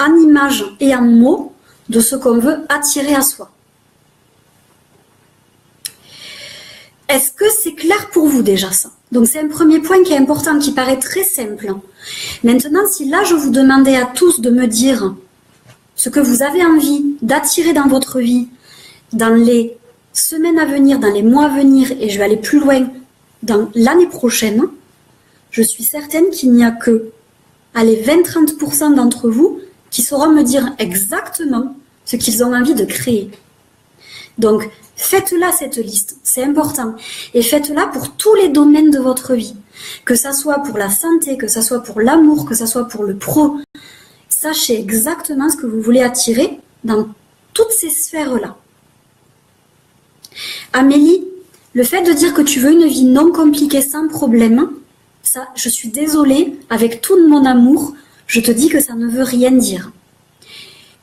en images et en mots de ce qu'on veut attirer à soi. Est-ce que c'est clair pour vous déjà ça? Donc c'est un premier point qui est important, qui paraît très simple. Maintenant, si là je vous demandais à tous de me dire ce que vous avez envie d'attirer dans votre vie, dans les semaines à venir, dans les mois à venir, et je vais aller plus loin, dans l'année prochaine, je suis certaine qu'il n'y a que 20-30% d'entre vous qui sauront me dire exactement ce qu'ils ont envie de créer. Donc, faites-la cette liste, c'est important. Et faites-la pour tous les domaines de votre vie. Que ça soit pour la santé, que ça soit pour l'amour, que ça soit pour le pro. Sachez exactement ce que vous voulez attirer dans toutes ces sphères-là. Amélie, le fait de dire que tu veux une vie non compliquée sans problème, ça, je suis désolée, avec tout mon amour, je te dis que ça ne veut rien dire.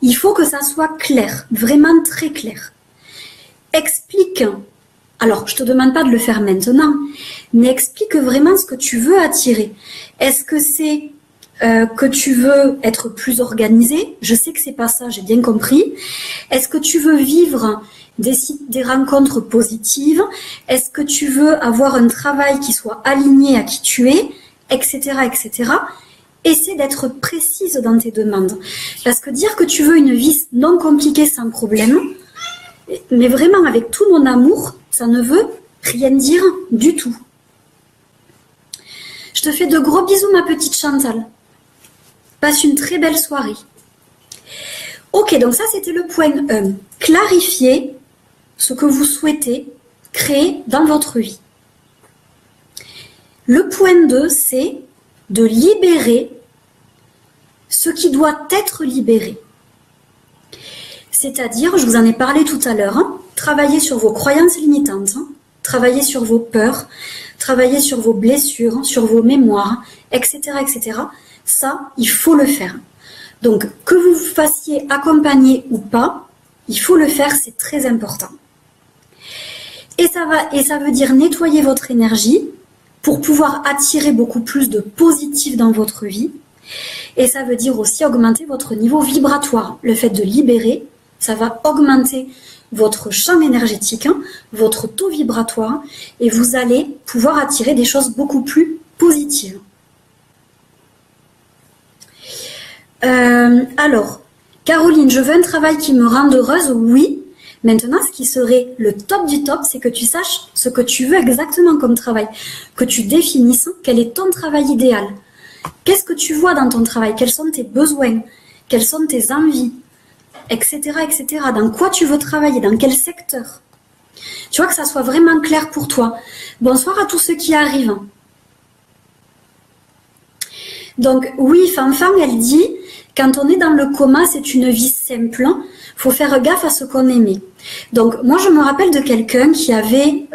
Il faut que ça soit clair, vraiment très clair. Explique, alors je te demande pas de le faire maintenant, mais explique vraiment ce que tu veux attirer. Est-ce que c'est que tu veux être plus organisé? Je sais que c'est pas ça, j'ai bien compris. Est-ce que tu veux vivre des rencontres positives? Est-ce que tu veux avoir un travail qui soit aligné à qui tu es, etc., etc. Essaie d'être précise dans tes demandes. Parce que dire que tu veux une vie non compliquée sans problème, mais vraiment avec tout mon amour, ça ne veut rien dire du tout. Je te fais de gros bisous, ma petite Chantal. Passe une très belle soirée. Ok, donc ça c'était le point 1. Clarifier ce que vous souhaitez créer dans votre vie. Le point 2, c'est de libérer ce qui doit être libéré. C'est-à-dire, je vous en ai parlé tout à l'heure, hein, travailler sur vos croyances limitantes, hein, travailler sur vos peurs, travailler sur vos blessures, hein, sur vos mémoires, etc., etc. Ça, il faut le faire. Donc, que vous vous fassiez accompagner ou pas, il faut le faire, c'est très important. Et ça veut dire nettoyer votre énergie pour pouvoir attirer beaucoup plus de positif dans votre vie. Et ça veut dire aussi augmenter votre niveau vibratoire. Le fait de libérer, ça va augmenter votre champ énergétique, hein, votre taux vibratoire, et vous allez pouvoir attirer des choses beaucoup plus positives. Alors, Caroline, je veux un travail qui me rende heureuse, oui. Maintenant, ce qui serait le top du top, c'est que tu saches ce que tu veux exactement comme travail, que tu définisses quel est ton travail idéal. Qu'est-ce que tu vois dans ton travail? Quels sont tes besoins? Quelles sont tes envies? Etc., etc. Dans quoi tu veux travailler? Dans quel secteur? Tu vois, que ça soit vraiment clair pour toi. Bonsoir à tous ceux qui arrivent. Donc, oui, Fanfan, elle dit, quand on est dans le coma, c'est une vie simple. Faut faire gaffe à ce qu'on aimait. Donc, moi, je me rappelle de quelqu'un qui avait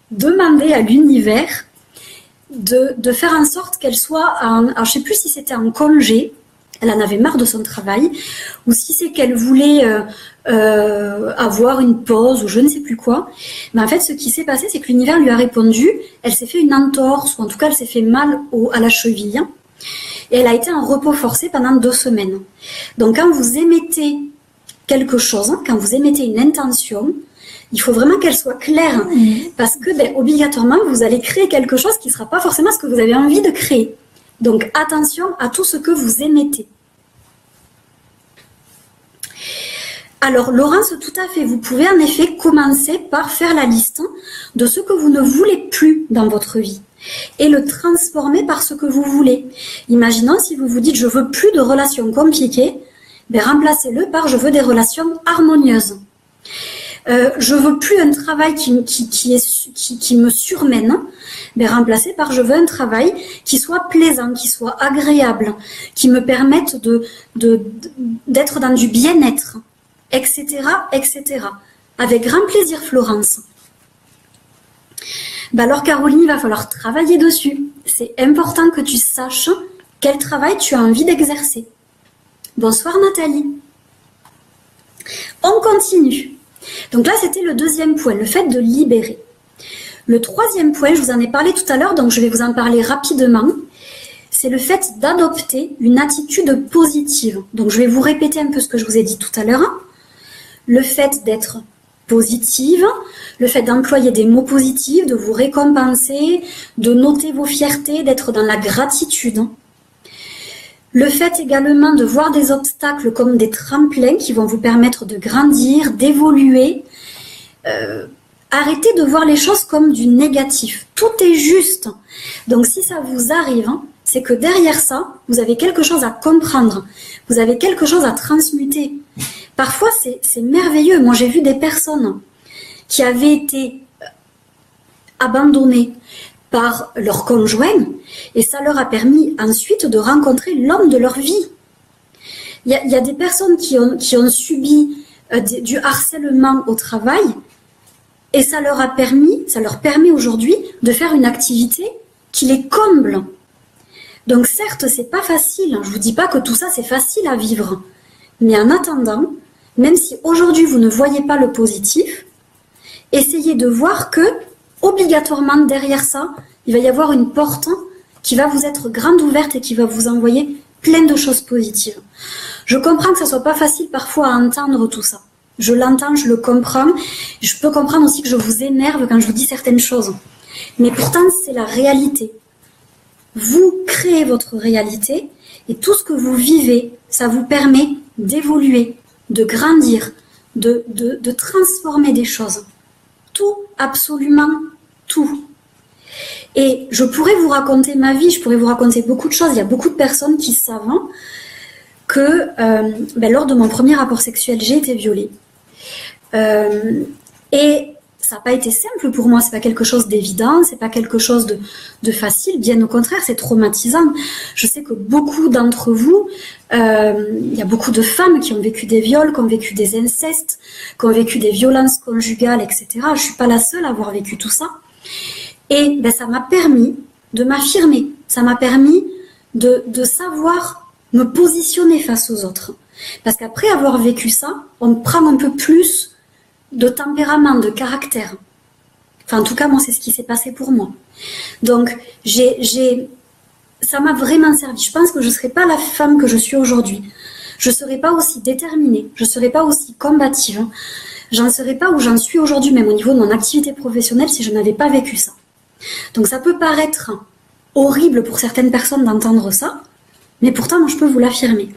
demandé à l'univers de faire en sorte qu'elle soit alors, je sais plus si c'était en congé, elle en avait marre de son travail, ou si c'est qu'elle voulait avoir une pause ou je ne sais plus quoi. Mais en fait, ce qui s'est passé, c'est que l'univers lui a répondu, elle s'est fait une entorse, ou en tout cas, elle s'est fait mal à la cheville, et elle a été en repos forcé pendant 2 semaines. Donc, quand vous émettez quelque chose, quand vous émettez une intention, il faut vraiment qu'elle soit claire, parce que obligatoirement, vous allez créer quelque chose qui ne sera pas forcément ce que vous avez envie de créer. Donc, attention à tout ce que vous émettez. Alors, Laurence, tout à fait, vous pouvez en effet commencer par faire la liste de ce que vous ne voulez plus dans votre vie et le transformer par ce que vous voulez. Imaginons si vous vous dites « je veux plus de relations compliquées », remplacez-le par « je veux des relations harmonieuses ». Je veux plus un travail qui me surmène, remplacé par je veux un travail qui soit plaisant, qui soit agréable, qui me permette d'être dans du bien-être, etc., etc. Avec grand plaisir, Florence. Alors Caroline, il va falloir travailler dessus. C'est important que tu saches quel travail tu as envie d'exercer. Bonsoir Nathalie. On continue. Donc là, c'était le 2e point, le fait de libérer. Le 3e point, je vous en ai parlé tout à l'heure, donc je vais vous en parler rapidement. C'est le fait d'adopter une attitude positive. Donc je vais vous répéter un peu ce que je vous ai dit tout à l'heure. Le fait d'être positive, le fait d'employer des mots positifs, de vous récompenser, de noter vos fiertés, d'être dans la gratitude. Le fait également de voir des obstacles comme des tremplins qui vont vous permettre de grandir, d'évoluer. Arrêtez de voir les choses comme du négatif. Tout est juste. Donc si ça vous arrive, c'est que derrière ça, vous avez quelque chose à comprendre. Vous avez quelque chose à transmuter. Parfois, c'est merveilleux. Moi, j'ai vu des personnes qui avaient été abandonnées par leur conjoint, et ça leur a permis ensuite de rencontrer l'homme de leur vie. Il y a des personnes qui ont subi du harcèlement au travail, et ça leur permet aujourd'hui de faire une activité qui les comble. Donc certes, c'est pas facile, je vous dis pas que tout ça c'est facile à vivre, mais en attendant, même si aujourd'hui vous ne voyez pas le positif, essayez de voir que obligatoirement derrière ça, il va y avoir une porte qui va vous être grande ouverte et qui va vous envoyer plein de choses positives. Je comprends que ça soit pas facile parfois à entendre tout ça. Je l'entends, je le comprends. Je peux comprendre aussi que je vous énerve quand je vous dis certaines choses. Mais pourtant, c'est la réalité. Vous créez votre réalité et tout ce que vous vivez, ça vous permet d'évoluer, de grandir, de transformer des choses. Tout, absolument tout. Et je pourrais vous raconter ma vie, je pourrais vous raconter beaucoup de choses. Il y a beaucoup de personnes qui savent que lors de mon premier rapport sexuel, j'ai été violée. Et ça n'a pas été simple pour moi, c'est pas quelque chose d'évident, c'est pas quelque chose de facile, bien au contraire, c'est traumatisant. Je sais que beaucoup d'entre vous, il y a beaucoup de femmes qui ont vécu des viols, qui ont vécu des incestes, qui ont vécu des violences conjugales, etc. Je suis pas la seule à avoir vécu tout ça. Et ben, ça m'a permis de m'affirmer, ça m'a permis de savoir me positionner face aux autres. Parce qu'après avoir vécu ça, on prend un peu plus de tempérament, de caractère. Enfin, en tout cas, moi, c'est ce qui s'est passé pour moi. Donc, ça m'a vraiment servi. Je pense que je ne serais pas la femme que je suis aujourd'hui. Je ne serais pas aussi déterminée. Je ne serais pas aussi combative. J'en serais pas où j'en suis aujourd'hui, même au niveau de mon activité professionnelle, si je n'avais pas vécu ça. Donc, ça peut paraître horrible pour certaines personnes d'entendre ça, mais pourtant, moi, je peux vous l'affirmer.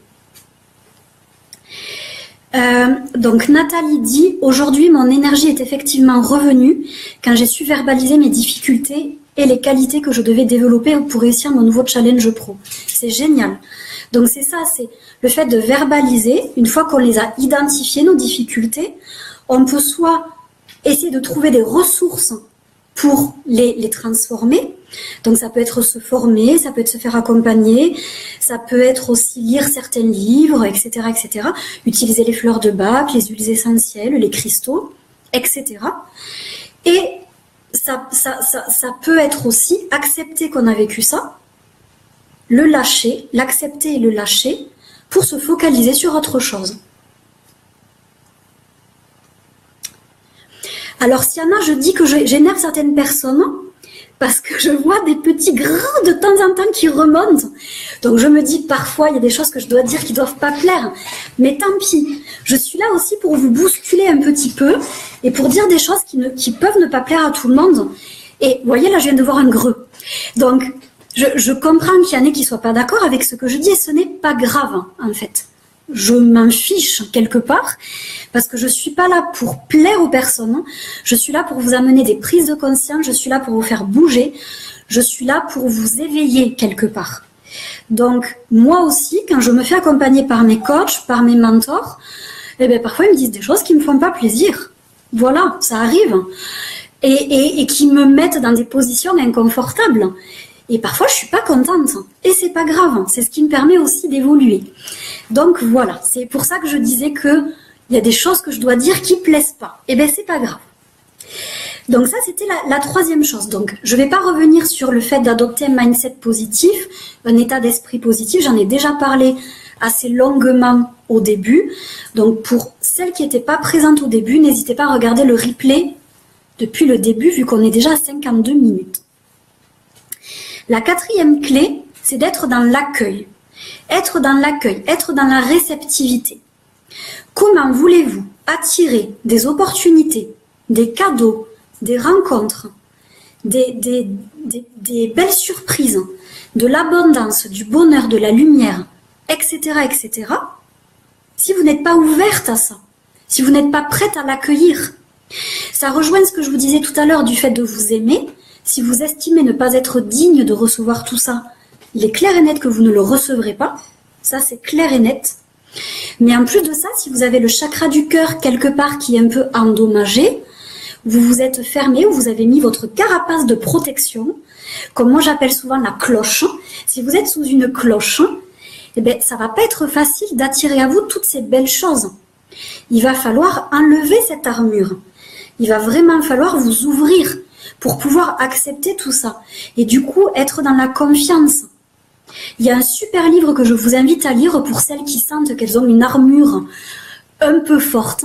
Donc Nathalie dit, aujourd'hui mon énergie est effectivement revenue quand j'ai su verbaliser mes difficultés et les qualités que je devais développer pour réussir mon nouveau challenge pro. C'est génial. Donc c'est ça, c'est le fait de verbaliser. Une fois qu'on les a identifiées, nos difficultés, on peut soit essayer de trouver des ressources pour les transformer. Donc ça peut être se former, ça peut être se faire accompagner, ça peut être aussi lire certains livres, etc., etc. Utiliser les fleurs de Bach, les huiles essentielles, les cristaux, etc. Et ça peut être aussi accepter qu'on a vécu ça, le lâcher, l'accepter et le lâcher pour se focaliser sur autre chose. Alors, Siana, je dis que j'énerve certaines personnes parce que je vois des petits grains de temps en temps qui remontent. Donc, je me dis parfois, il y a des choses que je dois dire qui ne doivent pas plaire. Mais tant pis, je suis là aussi pour vous bousculer un petit peu et pour dire des choses qui peuvent ne pas plaire à tout le monde. Et vous voyez, là, je viens de voir un greu. Donc, je comprends qu'il y en ait qui ne soient pas d'accord avec ce que je dis et ce n'est pas grave, en fait. Je m'en fiche quelque part parce que je suis pas là pour plaire aux personnes. Je suis là pour vous amener des prises de conscience. Je suis là pour vous faire bouger. Je suis là pour vous éveiller quelque part. Donc, moi aussi, quand je me fais accompagner par mes coachs, par mes mentors, eh bien, parfois ils me disent des choses qui me font pas plaisir. Voilà, ça arrive. Et qui me mettent dans des positions inconfortables. Et parfois, je suis pas contente. Et c'est pas grave. C'est ce qui me permet aussi d'évoluer. Donc voilà, c'est pour ça que je disais que il y a des choses que je dois dire qui plaisent pas. Et ben c'est pas grave. Donc ça, c'était la troisième chose. Donc, je vais pas revenir sur le fait d'adopter un mindset positif, un état d'esprit positif. J'en ai déjà parlé assez longuement au début. Donc, pour celles qui n'étaient pas présentes au début, n'hésitez pas à regarder le replay depuis le début, vu qu'on est déjà à 52 minutes. La quatrième clé, c'est d'être dans l'accueil. Être dans l'accueil, être dans la réceptivité. Comment voulez-vous attirer des opportunités, des cadeaux, des rencontres, des belles surprises, de l'abondance, du bonheur, de la lumière, etc., etc., si vous n'êtes pas ouverte à ça, si vous n'êtes pas prête à l'accueillir? Ça rejoint ce que je vous disais tout à l'heure du fait de vous aimer. Si vous estimez ne pas être digne de recevoir tout ça, il est clair et net que vous ne le recevrez pas. Ça, c'est clair et net. Mais en plus de ça, si vous avez le chakra du cœur quelque part qui est un peu endommagé, vous vous êtes fermé ou vous avez mis votre carapace de protection, comme moi j'appelle souvent la cloche. Si vous êtes sous une cloche, eh bien, ça va pas être facile d'attirer à vous toutes ces belles choses. Il va falloir enlever cette armure. Il va vraiment falloir vous ouvrir pour pouvoir accepter tout ça. Et du coup, être dans la confiance. Il y a un super livre que je vous invite à lire pour celles qui sentent qu'elles ont une armure un peu forte.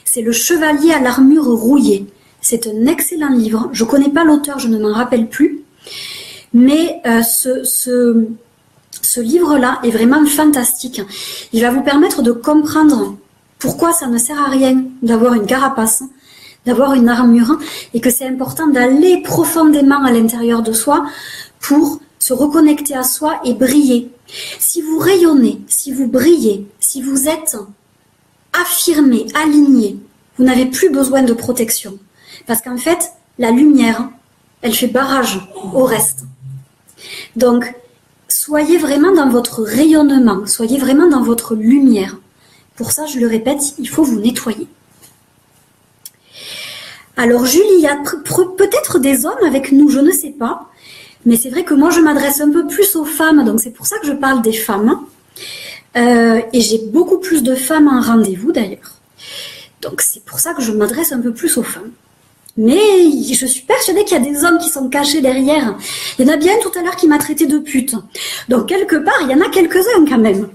C'est Le Chevalier à l'armure rouillée. C'est un excellent livre. Je ne connais pas l'auteur, je ne m'en rappelle plus. Mais ce livre-là est vraiment fantastique. Il va vous permettre de comprendre pourquoi ça ne sert à rien d'avoir une carapace, d'avoir une armure, et que c'est important d'aller profondément à l'intérieur de soi pour se reconnecter à soi et briller. Si vous rayonnez, si vous brillez, si vous êtes affirmé, aligné, vous n'avez plus besoin de protection. Parce qu'en fait, la lumière, elle fait barrage au reste. Donc, soyez vraiment dans votre rayonnement, soyez vraiment dans votre lumière. Pour ça, je le répète, il faut vous nettoyer. Alors Julie, il y a peut-être des hommes avec nous, je ne sais pas. Mais c'est vrai que moi, je m'adresse un peu plus aux femmes, donc c'est pour ça que je parle des femmes. Et j'ai beaucoup plus de femmes en rendez-vous d'ailleurs. Donc c'est pour ça que je m'adresse un peu plus aux femmes. Mais je suis persuadée qu'il y a des hommes qui sont cachés derrière. Il y en a bien tout à l'heure qui m'a traité de pute. Donc quelque part, il y en a quelques-uns quand même.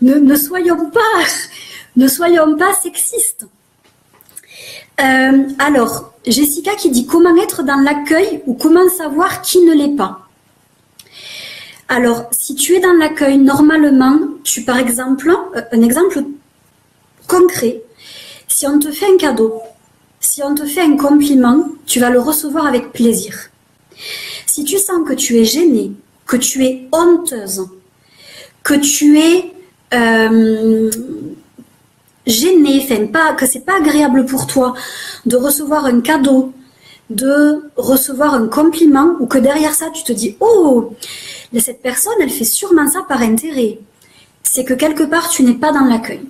Ne soyons pas sexistes. Alors, Jessica qui dit comment être dans l'accueil ou comment savoir qui ne l'est pas. Alors, si tu es dans l'accueil, normalement, par exemple, un exemple concret, si on te fait un cadeau, si on te fait un compliment, tu vas le recevoir avec plaisir. Si tu sens que tu es gênée, que tu es honteuse, que tu es gênée, que c'est pas agréable pour toi de recevoir un cadeau, de recevoir un compliment, ou que derrière ça tu te dis oh, cette personne elle fait sûrement ça par intérêt, c'est que quelque part tu n'es pas dans l'accueil.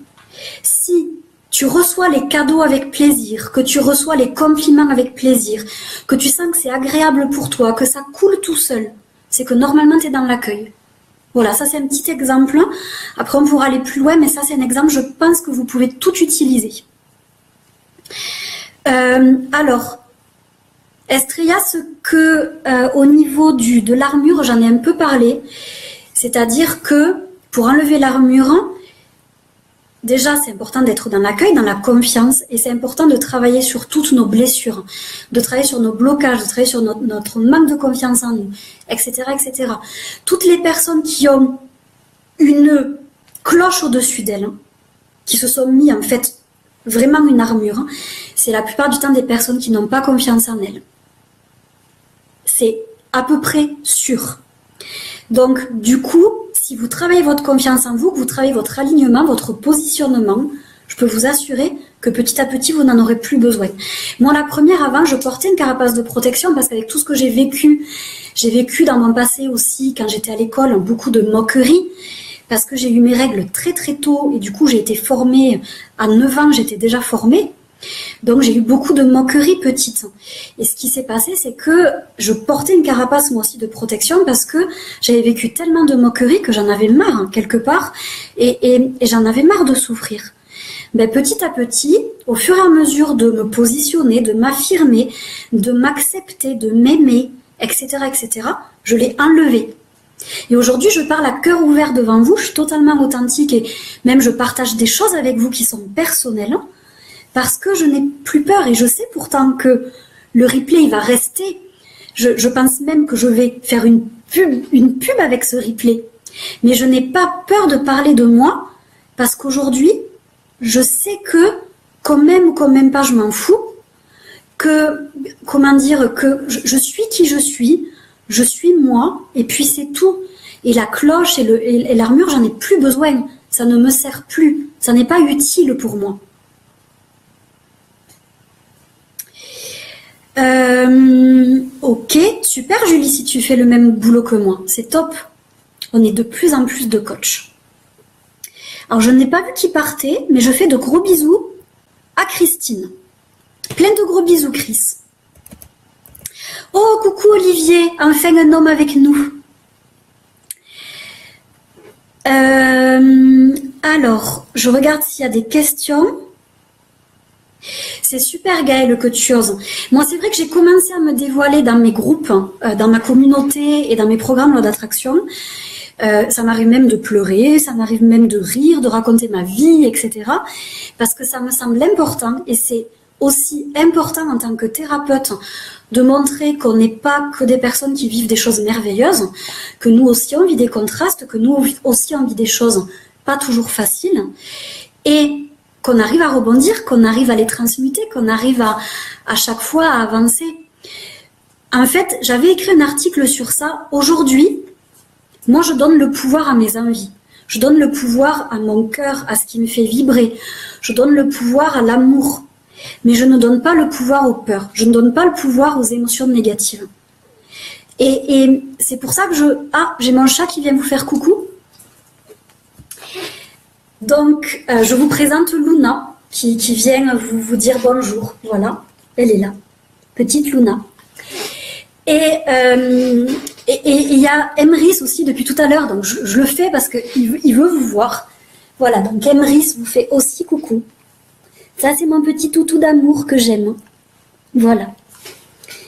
Si tu reçois les cadeaux avec plaisir, que tu reçois les compliments avec plaisir, que tu sens que c'est agréable pour toi, que ça coule tout seul, c'est que normalement tu es dans l'accueil. Voilà, ça c'est un petit exemple. Après, on pourra aller plus loin, mais ça c'est un exemple, je pense que vous pouvez tout utiliser. Alors, Estrella, au niveau de l'armure, j'en ai un peu parlé. C'est-à-dire que pour enlever l'armure, déjà c'est important d'être dans l'accueil, dans la confiance, et c'est important de travailler sur toutes nos blessures, de travailler sur nos blocages, de travailler sur notre manque de confiance en nous, etc., etc. Toutes les personnes qui ont une cloche au-dessus d'elles, qui se sont mis en fait vraiment une armure, c'est la plupart du temps des personnes qui n'ont pas confiance en elles. C'est à peu près sûr. Donc, du coup, si vous travaillez votre confiance en vous, que vous travaillez votre alignement, votre positionnement, je peux vous assurer que petit à petit, vous n'en aurez plus besoin. Moi, la première, avant, je portais une carapace de protection parce qu'avec tout ce que j'ai vécu dans mon passé aussi, quand j'étais à l'école, beaucoup de moqueries, parce que j'ai eu mes règles très très tôt et du coup, j'ai été formée, à 9 ans, j'étais déjà formée. Donc j'ai eu beaucoup de moqueries petites. Et ce qui s'est passé, c'est que je portais une carapace moi aussi de protection parce que j'avais vécu tellement de moqueries que j'en avais marre quelque part et j'en avais marre de souffrir. Ben, petit à petit, au fur et à mesure de me positionner, de m'affirmer, de m'accepter, de m'aimer, etc., etc., je l'ai enlevé. Et aujourd'hui, je parle à cœur ouvert devant vous, je suis totalement authentique et même je partage des choses avec vous qui sont personnelles. Parce que je n'ai plus peur et je sais pourtant que le replay il va rester. Je pense même que je vais faire une pub avec ce replay. Mais je n'ai pas peur de parler de moi parce qu'aujourd'hui, je sais que qu'on m'aime ou qu'on m'aime pas, je m'en fous. Que, je suis qui je suis moi et puis c'est tout. Et la cloche et l'armure, j'en ai plus besoin. Ça ne me sert plus. Ça n'est pas utile pour moi. Ok, super Julie, si tu fais le même boulot que moi, c'est top. On est de plus en plus de coachs. Alors je n'ai pas vu qui partait, mais je fais de gros bisous à Christine. Plein de gros bisous Chris. Oh coucou Olivier, enfin un homme avec nous. Alors, je regarde s'il y a des questions. C'est super Gaëlle que tu oses. Moi, c'est vrai que j'ai commencé à me dévoiler dans mes groupes, dans ma communauté et dans mes programmes lors d'attraction. Ça m'arrive même de pleurer, ça m'arrive même de rire, de raconter ma vie, etc. Parce que ça me semble important et c'est aussi important en tant que thérapeute de montrer qu'on n'est pas que des personnes qui vivent des choses merveilleuses, que nous aussi on vit des contrastes, que nous aussi on vit des choses pas toujours faciles et qu'on arrive à rebondir, qu'on arrive à les transmuter, qu'on arrive à chaque fois à avancer. En fait, j'avais écrit un article sur ça. Aujourd'hui, moi, je donne le pouvoir à mes envies. Je donne le pouvoir à mon cœur, à ce qui me fait vibrer. Je donne le pouvoir à l'amour. Mais je ne donne pas le pouvoir aux peurs. Je ne donne pas le pouvoir aux émotions négatives. Et c'est pour ça que j'ai mon chat qui vient vous faire coucou. Donc, je vous présente Luna, qui vient vous dire bonjour. Voilà. Elle est là, petite Luna. Et il y a Emrys aussi depuis tout à l'heure, donc je le fais parce qu'il veut vous voir. Voilà, donc Emrys vous fait aussi coucou. Ça, c'est mon petit toutou d'amour que j'aime. Voilà.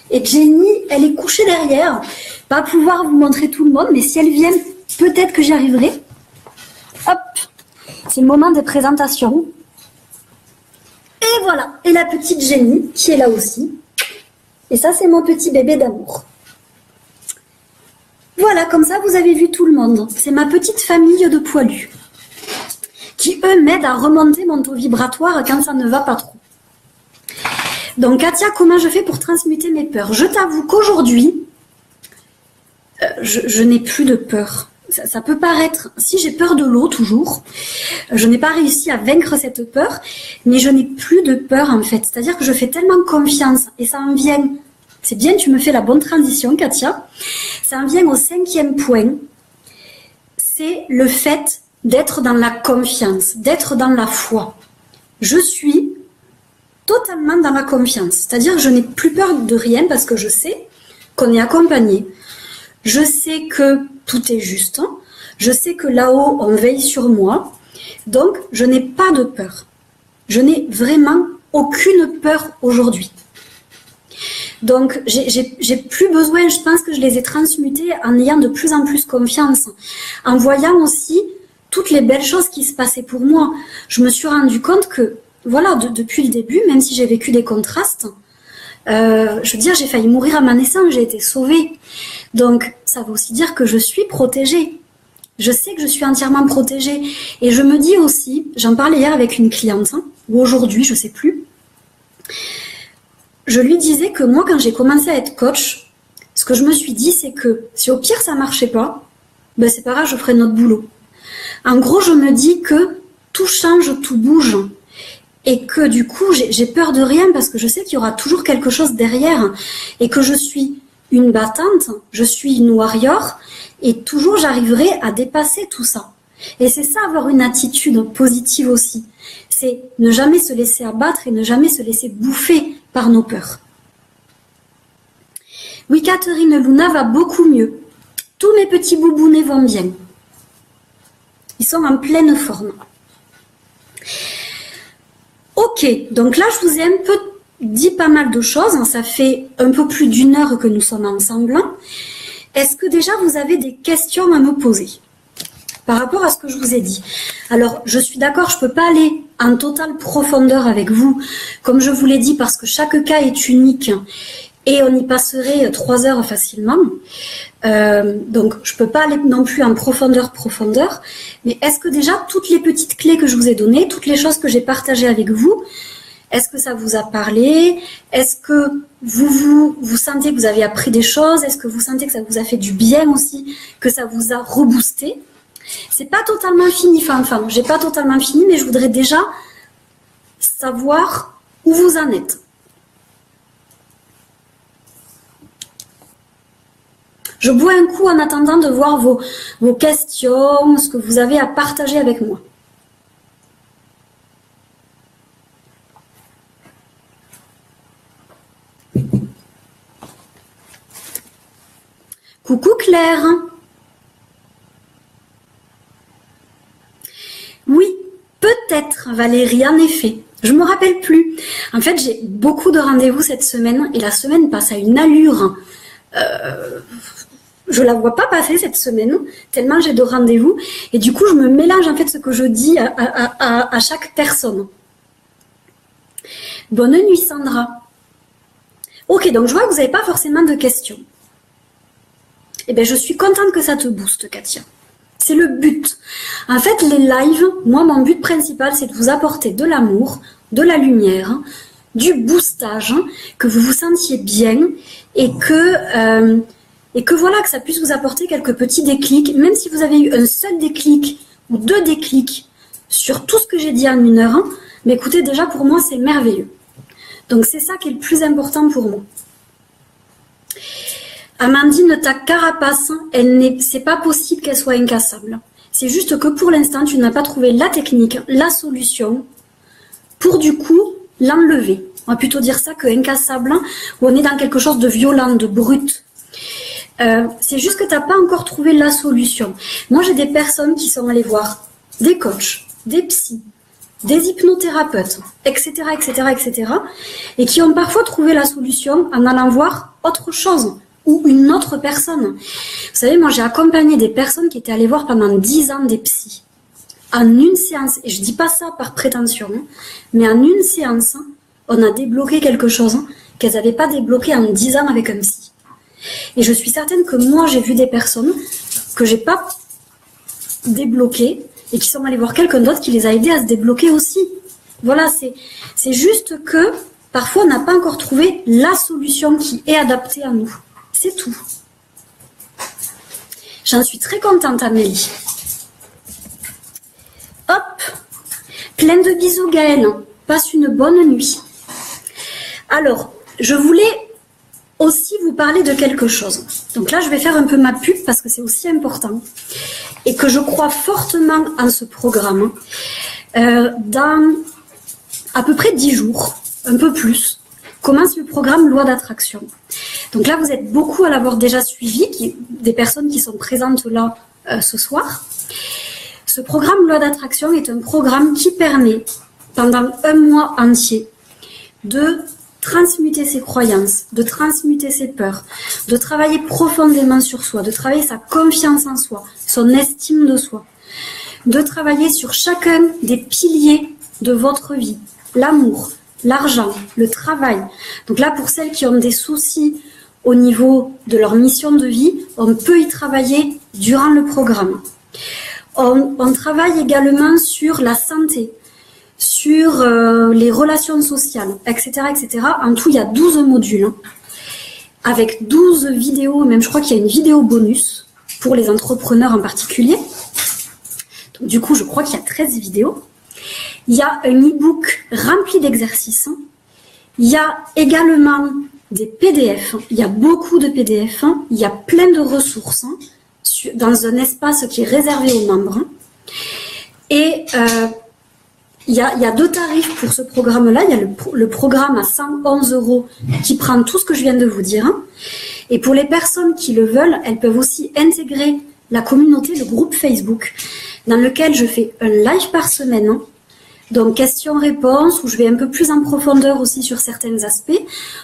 Et Jenny, elle est couchée derrière. Pas pouvoir vous montrer tout le monde, mais si elle vient, peut-être que j'y arriverai. Hop, c'est le moment de présentation. Et voilà, et la petite Jenny qui est là aussi. Et ça, c'est mon petit bébé d'amour. Voilà, comme ça, vous avez vu tout le monde. C'est ma petite famille de poilus qui, eux, m'aident à remonter mon taux vibratoire quand ça ne va pas trop. Donc, Katia, comment je fais pour transmuter mes peurs? Je t'avoue qu'aujourd'hui, je n'ai plus de peur. Ça peut paraître, si j'ai peur de l'eau toujours, je n'ai pas réussi à vaincre cette peur, mais je n'ai plus de peur en fait. C'est-à-dire que je fais tellement confiance et ça en vient, c'est bien, tu me fais la bonne transition Katia, ça en vient au 5e point, c'est le fait d'être dans la confiance, d'être dans la foi. Je suis totalement dans la confiance, c'est-à-dire que je n'ai plus peur de rien parce que je sais qu'on est accompagné. Je sais que tout est juste. Je sais que là-haut, on veille sur moi. Donc, je n'ai pas de peur. Je n'ai vraiment aucune peur aujourd'hui. Donc, j'ai plus besoin, je pense que je les ai transmutés en ayant de plus en plus confiance. En voyant aussi toutes les belles choses qui se passaient pour moi. Je me suis rendu compte que, voilà, depuis le début, même si j'ai vécu des contrastes, je veux dire, j'ai failli mourir à ma naissance, j'ai été sauvée. Donc, ça veut aussi dire que je suis protégée. Je sais que je suis entièrement protégée. Et je me dis aussi, j'en parlais hier avec une cliente, ou aujourd'hui, je ne sais plus. Je lui disais que moi, quand j'ai commencé à être coach, ce que je me suis dit, c'est que si au pire ça ne marchait pas, ben c'est pas grave, je ferai notre boulot. En gros, je me dis que tout change, tout bouge. Et que du coup, j'ai peur de rien parce que je sais qu'il y aura toujours quelque chose derrière. Et que je suis une battante, je suis une warrior. Et toujours, j'arriverai à dépasser tout ça. Et c'est ça, avoir une attitude positive aussi. C'est ne jamais se laisser abattre et ne jamais se laisser bouffer par nos peurs. Oui, Catherine, Luna va beaucoup mieux. Tous mes petits boubounets vont bien. Ils sont en pleine forme. Ok, donc là, je vous ai un peu dit pas mal de choses. Ça fait un peu plus d'1 heure que nous sommes ensemble. Est-ce que déjà, vous avez des questions à me poser par rapport à ce que je vous ai dit? Alors, je suis d'accord, je ne peux pas aller en totale profondeur avec vous, comme je vous l'ai dit, parce que chaque cas est unique et on y passerait 3 heures facilement. Donc, je ne peux pas aller non plus en profondeur. Mais est-ce que déjà, toutes les petites clés que je vous ai données, toutes les choses que j'ai partagées avec vous, est-ce que ça vous a parlé? Est-ce que vous sentez que vous avez appris des choses? Est-ce que vous sentez que ça vous a fait du bien aussi? Que ça vous a reboosté? C'est pas totalement fini, enfin, j'ai pas totalement fini, mais je voudrais déjà savoir où vous en êtes. Je bois un coup en attendant de voir vos questions, ce que vous avez à partager avec moi. Coucou Claire. Oui, peut-être Valérie, en effet. Je me rappelle plus. En fait, j'ai beaucoup de rendez-vous cette semaine et la semaine passe à une allure. Je la vois pas passer cette semaine, tellement j'ai de rendez-vous. Et du coup, je me mélange en fait ce que je dis à chaque personne. Bonne nuit Sandra. Ok, donc je vois que vous n'avez pas forcément de questions. Eh bien, je suis contente que ça te booste, Katia. C'est le but. En fait, les lives, moi, mon but principal, c'est de vous apporter de l'amour, de la lumière, du boostage, que vous vous sentiez bien et que voilà, que ça puisse vous apporter quelques petits déclics. Même si vous avez eu un seul déclic ou 2 déclics sur tout ce que j'ai dit en 1 heure, mais écoutez, déjà pour moi, c'est merveilleux. Donc, c'est ça qui est le plus important pour moi. Amandine, ta carapace, c'est pas possible qu'elle soit incassable. C'est juste que pour l'instant, tu n'as pas trouvé la technique, la solution pour du coup l'enlever. On va plutôt dire ça que incassable, où on est dans quelque chose de violent, de brut. C'est juste que tu n'as pas encore trouvé la solution. Moi, j'ai des personnes qui sont allées voir des coachs, des psys, des hypnothérapeutes, etc., etc., etc., et qui ont parfois trouvé la solution en allant voir autre chose ou une autre personne. Vous savez, moi, j'ai accompagné des personnes qui étaient allées voir pendant 10 ans des psys. En une séance, et je dis pas ça par prétention, mais en une séance, on a débloqué quelque chose qu'elles n'avaient pas débloqué en 10 ans avec un psy. Et je suis certaine que moi, j'ai vu des personnes que j'ai pas débloquées et qui sont allées voir quelqu'un d'autre qui les a aidées à se débloquer aussi. Voilà, c'est juste que parfois, on n'a pas encore trouvé la solution qui est adaptée à nous. C'est tout. J'en suis très contente, Amélie. Hop, plein de bisous Gaëlle, passe une bonne nuit. Alors, je voulais aussi vous parler de quelque chose. Donc là, je vais faire un peu ma pub parce que c'est aussi important et que je crois fortement en ce programme. Dans à peu près 10 jours, un peu plus, commence le programme Loi d'attraction. Donc là, vous êtes beaucoup à l'avoir déjà suivi, des personnes qui sont présentes là ce soir. Ce programme Loi d'attraction est un programme qui permet, pendant un mois entier, de transmuter ses croyances, de transmuter ses peurs, de travailler profondément sur soi, de travailler sa confiance en soi, son estime de soi, de travailler sur chacun des piliers de votre vie, l'amour, l'argent, le travail. Donc là, pour celles qui ont des soucis au niveau de leur mission de vie, on peut y travailler durant le programme. On travaille également sur la santé, sur les relations sociales, etc., etc. En tout, il y a 12 modules, avec 12 vidéos, même je crois qu'il y a une vidéo bonus pour les entrepreneurs en particulier. Donc, du coup, je crois qu'il y a 13 vidéos. Il y a un e-book rempli d'exercices. Il y a également des PDF. Il y a beaucoup de PDF. Il y a plein de ressources dans un espace qui est réservé aux membres. Et il y a 2 tarifs pour ce programme-là. Il y a le programme à 111 € qui prend tout ce que je viens de vous dire. Et pour les personnes qui le veulent, elles peuvent aussi intégrer la communauté, le groupe Facebook, dans lequel je fais un live par semaine. Donc, questions-réponses, où je vais un peu plus en profondeur aussi sur certains aspects,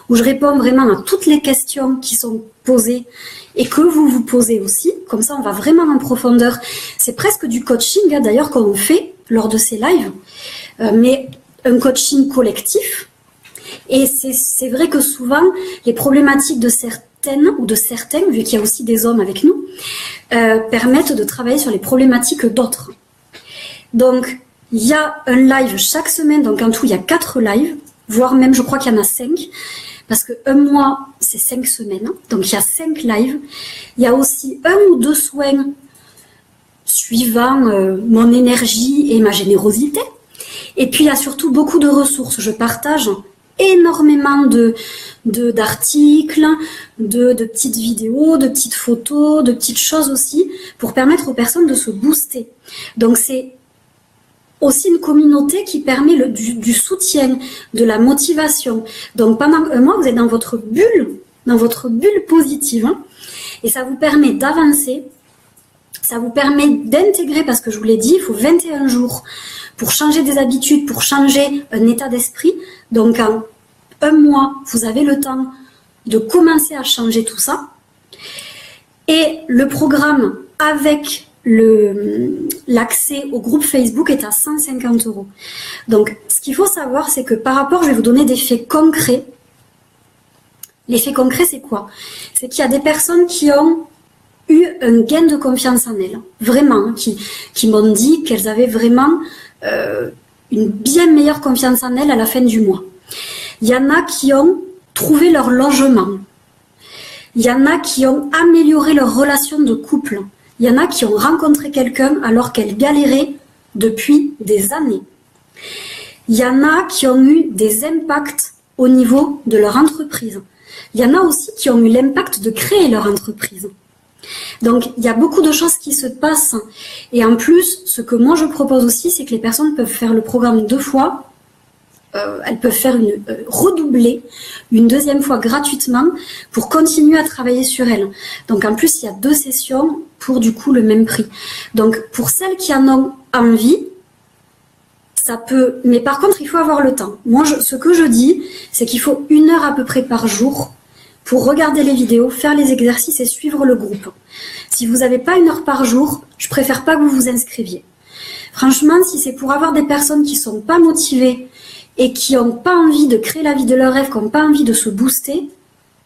où je réponds vraiment à toutes les questions qui sont posées et que vous vous posez aussi. Comme ça, on va vraiment en profondeur. C'est presque du coaching, d'ailleurs, qu'on fait lors de ces lives, mais un coaching collectif. Et c'est vrai que souvent, les problématiques de certaines ou de certains, vu qu'il y a aussi des hommes avec nous, permettent de travailler sur les problématiques d'autres. Donc, il y a un live chaque semaine, donc en tout, il y a 4 lives, voire même, je crois qu'il y en a 5, parce que un mois, c'est 5 semaines, donc il y a 5 lives. Il y a aussi 1 ou 2 soins suivant mon énergie et ma générosité. Et puis, il y a surtout beaucoup de ressources. Je partage énormément d'articles, de petites vidéos, de petites photos, de petites choses aussi, pour permettre aux personnes de se booster. Donc, c'est aussi une communauté qui permet du soutien, de la motivation. Donc pendant un mois, vous êtes dans votre bulle positive, et ça vous permet d'avancer, ça vous permet d'intégrer, parce que je vous l'ai dit, il faut 21 jours pour changer des habitudes, pour changer un état d'esprit. Donc en un mois, vous avez le temps de commencer à changer tout ça. Et le programme avec l'accès au groupe Facebook est à 150 €. Donc, ce qu'il faut savoir, c'est que par rapport, je vais vous donner des faits concrets. Les faits concrets, c'est quoi? C'est qu'il y a des personnes qui ont eu un gain de confiance en elles, vraiment, qui m'ont dit qu'elles avaient vraiment une bien meilleure confiance en elles à la fin du mois. Il y en a qui ont trouvé leur logement. Il y en a qui ont amélioré leur relation de couple. Il y en a qui ont rencontré quelqu'un alors qu'elles galéraient depuis des années. Il y en a qui ont eu des impacts au niveau de leur entreprise. Il y en a aussi qui ont eu l'impact de créer leur entreprise. Donc, il y a beaucoup de choses qui se passent. Et en plus, ce que moi je propose aussi, c'est que les personnes peuvent faire le programme 2 fois elles peuvent faire redoubler une deuxième fois gratuitement pour continuer à travailler sur elles. Donc en plus, il y a 2 sessions pour du coup le même prix. Donc pour celles qui en ont envie, ça peut... Mais par contre, il faut avoir le temps. Moi, ce que je dis, c'est qu'il faut 1 heure à peu près par jour pour regarder les vidéos, faire les exercices et suivre le groupe. Si vous n'avez pas 1 heure par jour, je préfère pas que vous vous inscriviez. Franchement, si c'est pour avoir des personnes qui sont pas motivées et qui n'ont pas envie de créer la vie de leur rêve, qui n'ont pas envie de se booster,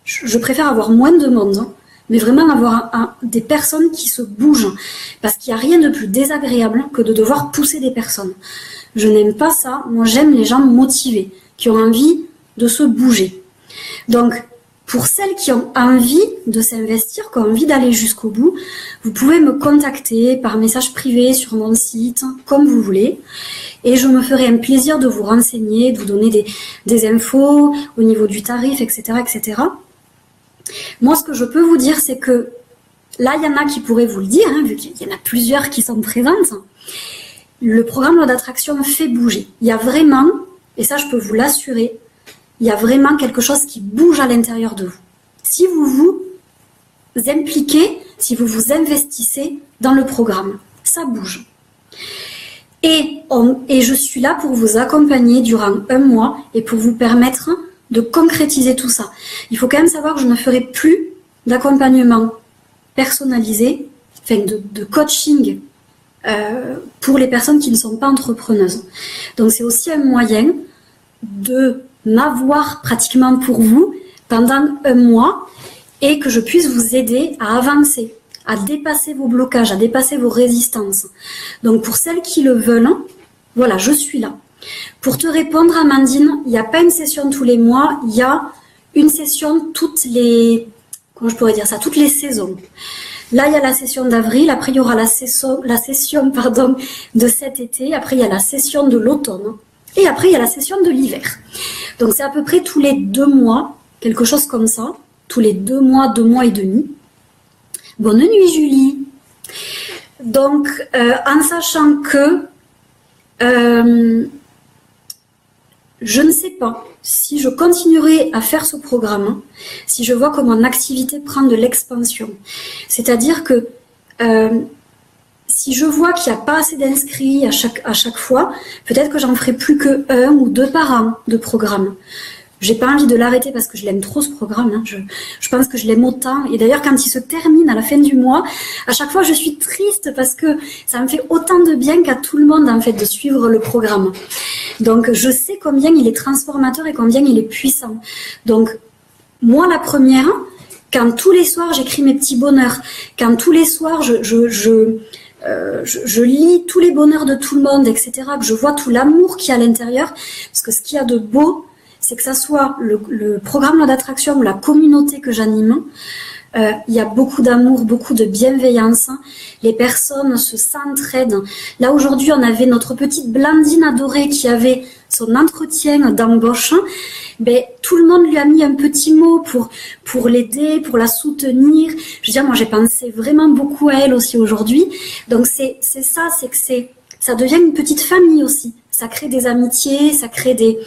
je préfère avoir moins de monde, hein, mais vraiment avoir des personnes qui se bougent. Parce qu'il n'y a rien de plus désagréable que de devoir pousser des personnes. Je n'aime pas ça. Moi, j'aime les gens motivés, qui ont envie de se bouger. Donc, pour celles qui ont envie de s'investir, qui ont envie d'aller jusqu'au bout, vous pouvez me contacter par message privé sur mon site, comme vous voulez. Et je me ferai un plaisir de vous renseigner, de vous donner des infos au niveau du tarif, etc., etc. Moi, ce que je peux vous dire, c'est que là, il y en a qui pourraient vous le dire, hein, vu qu'il y en a plusieurs qui sont présentes. Le programme Loi d'attraction fait bouger. Il y a vraiment, et ça je peux vous l'assurer, il y a vraiment quelque chose qui bouge à l'intérieur de vous. Si vous vous impliquez, si vous vous investissez dans le programme, ça bouge. Et je suis là pour vous accompagner durant 1 mois et pour vous permettre de concrétiser tout ça. Il faut quand même savoir que je ne ferai plus d'accompagnement personnalisé, enfin de coaching pour les personnes qui ne sont pas entrepreneuses. Donc c'est aussi un moyen de m'avoir pratiquement pour vous pendant 1 mois et que je puisse vous aider à avancer, à dépasser vos blocages, à dépasser vos résistances. Donc pour celles qui le veulent, voilà, je suis là. Pour te répondre, Amandine, il n'y a pas une session tous les mois, il y a une session toutes les saisons. Là, il y a la session d'avril, après il y aura la session de cet été, après il y a la session de l'automne, et après il y a la session de l'hiver. Donc c'est à peu près tous les 2 mois, quelque chose comme ça, tous les 2 mois, 2 mois et demi. Bonne nuit, Julie. Donc, en sachant que je ne sais pas si je continuerai à faire ce programme, si je vois que mon activité prend de l'expansion. C'est-à-dire que si je vois qu'il n'y a pas assez d'inscrits à chaque fois, peut-être que j'en ferai plus que 1 ou 2 par an de programme. J'ai pas envie de l'arrêter parce que je l'aime trop ce programme. Hein. Je pense que je l'aime autant. Et d'ailleurs, quand il se termine à la fin du mois, à chaque fois, je suis triste parce que ça me fait autant de bien qu'à tout le monde en fait de suivre le programme. Donc, je sais combien il est transformateur et combien il est puissant. Donc, moi, la première, quand tous les soirs j'écris mes petits bonheurs, quand tous les soirs je lis tous les bonheurs de tout le monde, etc., que je vois tout l'amour qu'il y a à l'intérieur, parce que ce qu'il y a de beau, c'est que ça soit le programme d'attraction ou la communauté que j'anime, il y a beaucoup d'amour, beaucoup de bienveillance, les personnes s'entraident. Là aujourd'hui on avait notre petite Blandine adorée qui avait son entretien d'embauche, tout le monde lui a mis un petit mot pour l'aider, pour la soutenir. Je veux dire, moi j'ai pensé vraiment beaucoup à elle aussi aujourd'hui, donc c'est ça, c'est que ça devient une petite famille aussi, ça crée des amitiés, ça crée des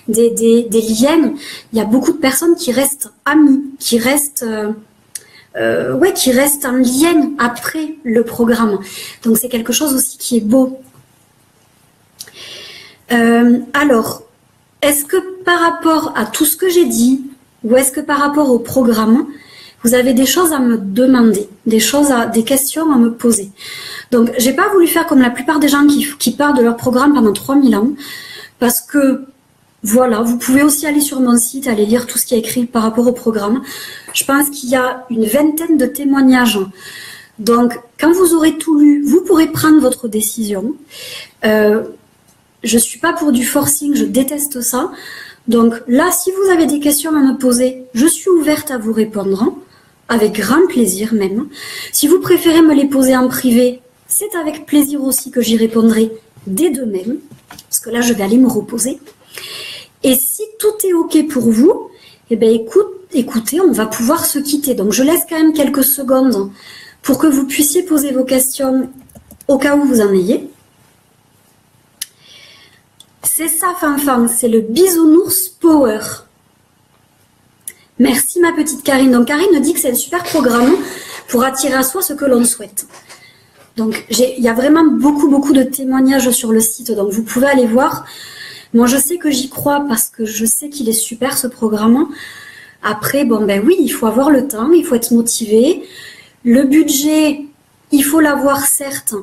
liens. Il y a beaucoup de personnes qui restent amies, qui restent en lien après le programme. Donc c'est quelque chose aussi qui est beau. Alors, est-ce que par rapport à tout ce que j'ai dit, ou est-ce que par rapport au programme, vous avez des choses à me demander, des questions à me poser? Donc, j'ai pas voulu faire comme la plupart des gens qui parlent de leur programme pendant 3000 ans, parce que voilà, vous pouvez aussi aller sur mon site, aller lire tout ce qui est écrit par rapport au programme. Je pense qu'il y a une 20aine de témoignages. Donc, quand vous aurez tout lu, vous pourrez prendre votre décision. Je suis pas pour du forcing, je déteste ça. Donc là, si vous avez des questions à me poser, je suis ouverte à vous répondre, avec grand plaisir même. Si vous préférez me les poser en privé, c'est avec plaisir aussi que j'y répondrai dès demain, parce que là, je vais aller me reposer. Et si tout est OK pour vous, écoutez, on va pouvoir se quitter. Donc, je laisse quand même quelques secondes pour que vous puissiez poser vos questions au cas où vous en ayez. C'est ça, Fanfan, c'est le bisounours power. Merci ma petite Karine. Donc Karine dit que c'est un super programme pour attirer à soi ce que l'on souhaite. Donc il y a vraiment beaucoup de témoignages sur le site, donc vous pouvez aller voir. Moi je sais que j'y crois parce que je sais qu'il est super ce programme. Après, bon ben oui, il faut avoir le temps, il faut être motivé. Le budget, il faut l'avoir certes,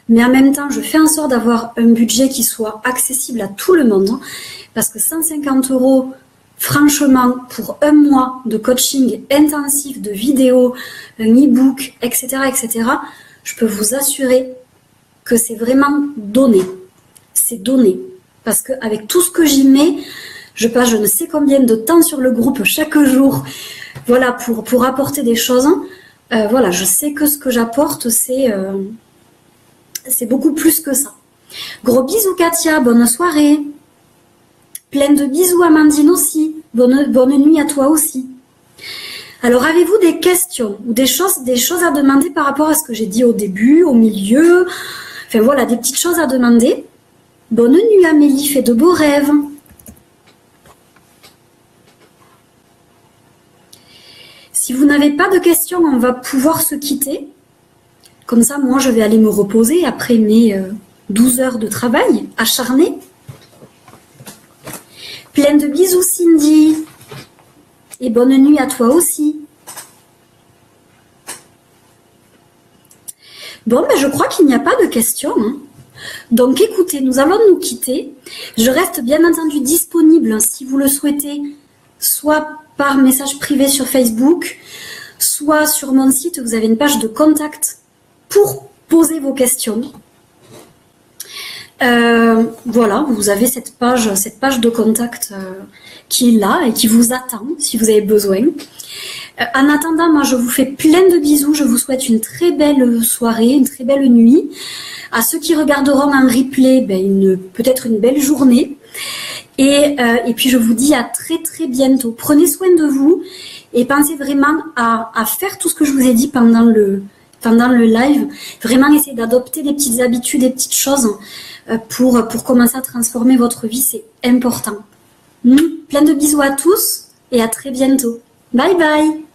mais en même temps, je fais en sorte d'avoir un budget qui soit accessible à tout le monde, parce que 150 €, franchement, pour un mois de coaching intensif, de vidéos, un e-book, etc., je peux vous assurer que c'est vraiment donné. C'est donné. Parce qu'avec tout ce que j'y mets, je passe je ne sais combien de temps sur le groupe chaque jour, voilà, pour apporter des choses. Voilà, je sais que ce que j'apporte, c'est beaucoup plus que ça. Gros bisous Katia, bonne soirée. Plein de bisous Amandine aussi. Bonne nuit à toi aussi. Alors, avez-vous des questions ou des choses à demander par rapport à ce que j'ai dit au début, au milieu? Enfin voilà, des petites choses à demander. Bonne nuit Amélie, fais de beaux rêves. Si vous n'avez pas de questions, on va pouvoir se quitter. Comme ça, moi, je vais aller me reposer après mes 12 heures de travail acharné. Plein de bisous, Cindy. Et bonne nuit à toi aussi. Bon, ben, je crois qu'il n'y a pas de questions. Donc, écoutez, nous allons nous quitter. Je reste bien entendu disponible si vous le souhaitez, soit par message privé sur Facebook, soit sur mon site, vous avez une page de contact pour poser vos questions. Voilà, vous avez cette page de contact qui est là et qui vous attend si vous avez besoin. En attendant, moi je vous fais plein de bisous, je vous souhaite une très belle soirée, une très belle nuit. À ceux qui regarderont en replay, peut-être une belle journée. Et puis je vous dis à très bientôt. Prenez soin de vous et pensez vraiment à faire tout ce que je vous ai dit pendant le live. Vraiment essayez d'adopter des petites habitudes, des petites choses pour commencer à transformer votre vie, c'est important. Plein de bisous à tous et à très bientôt. Bye bye.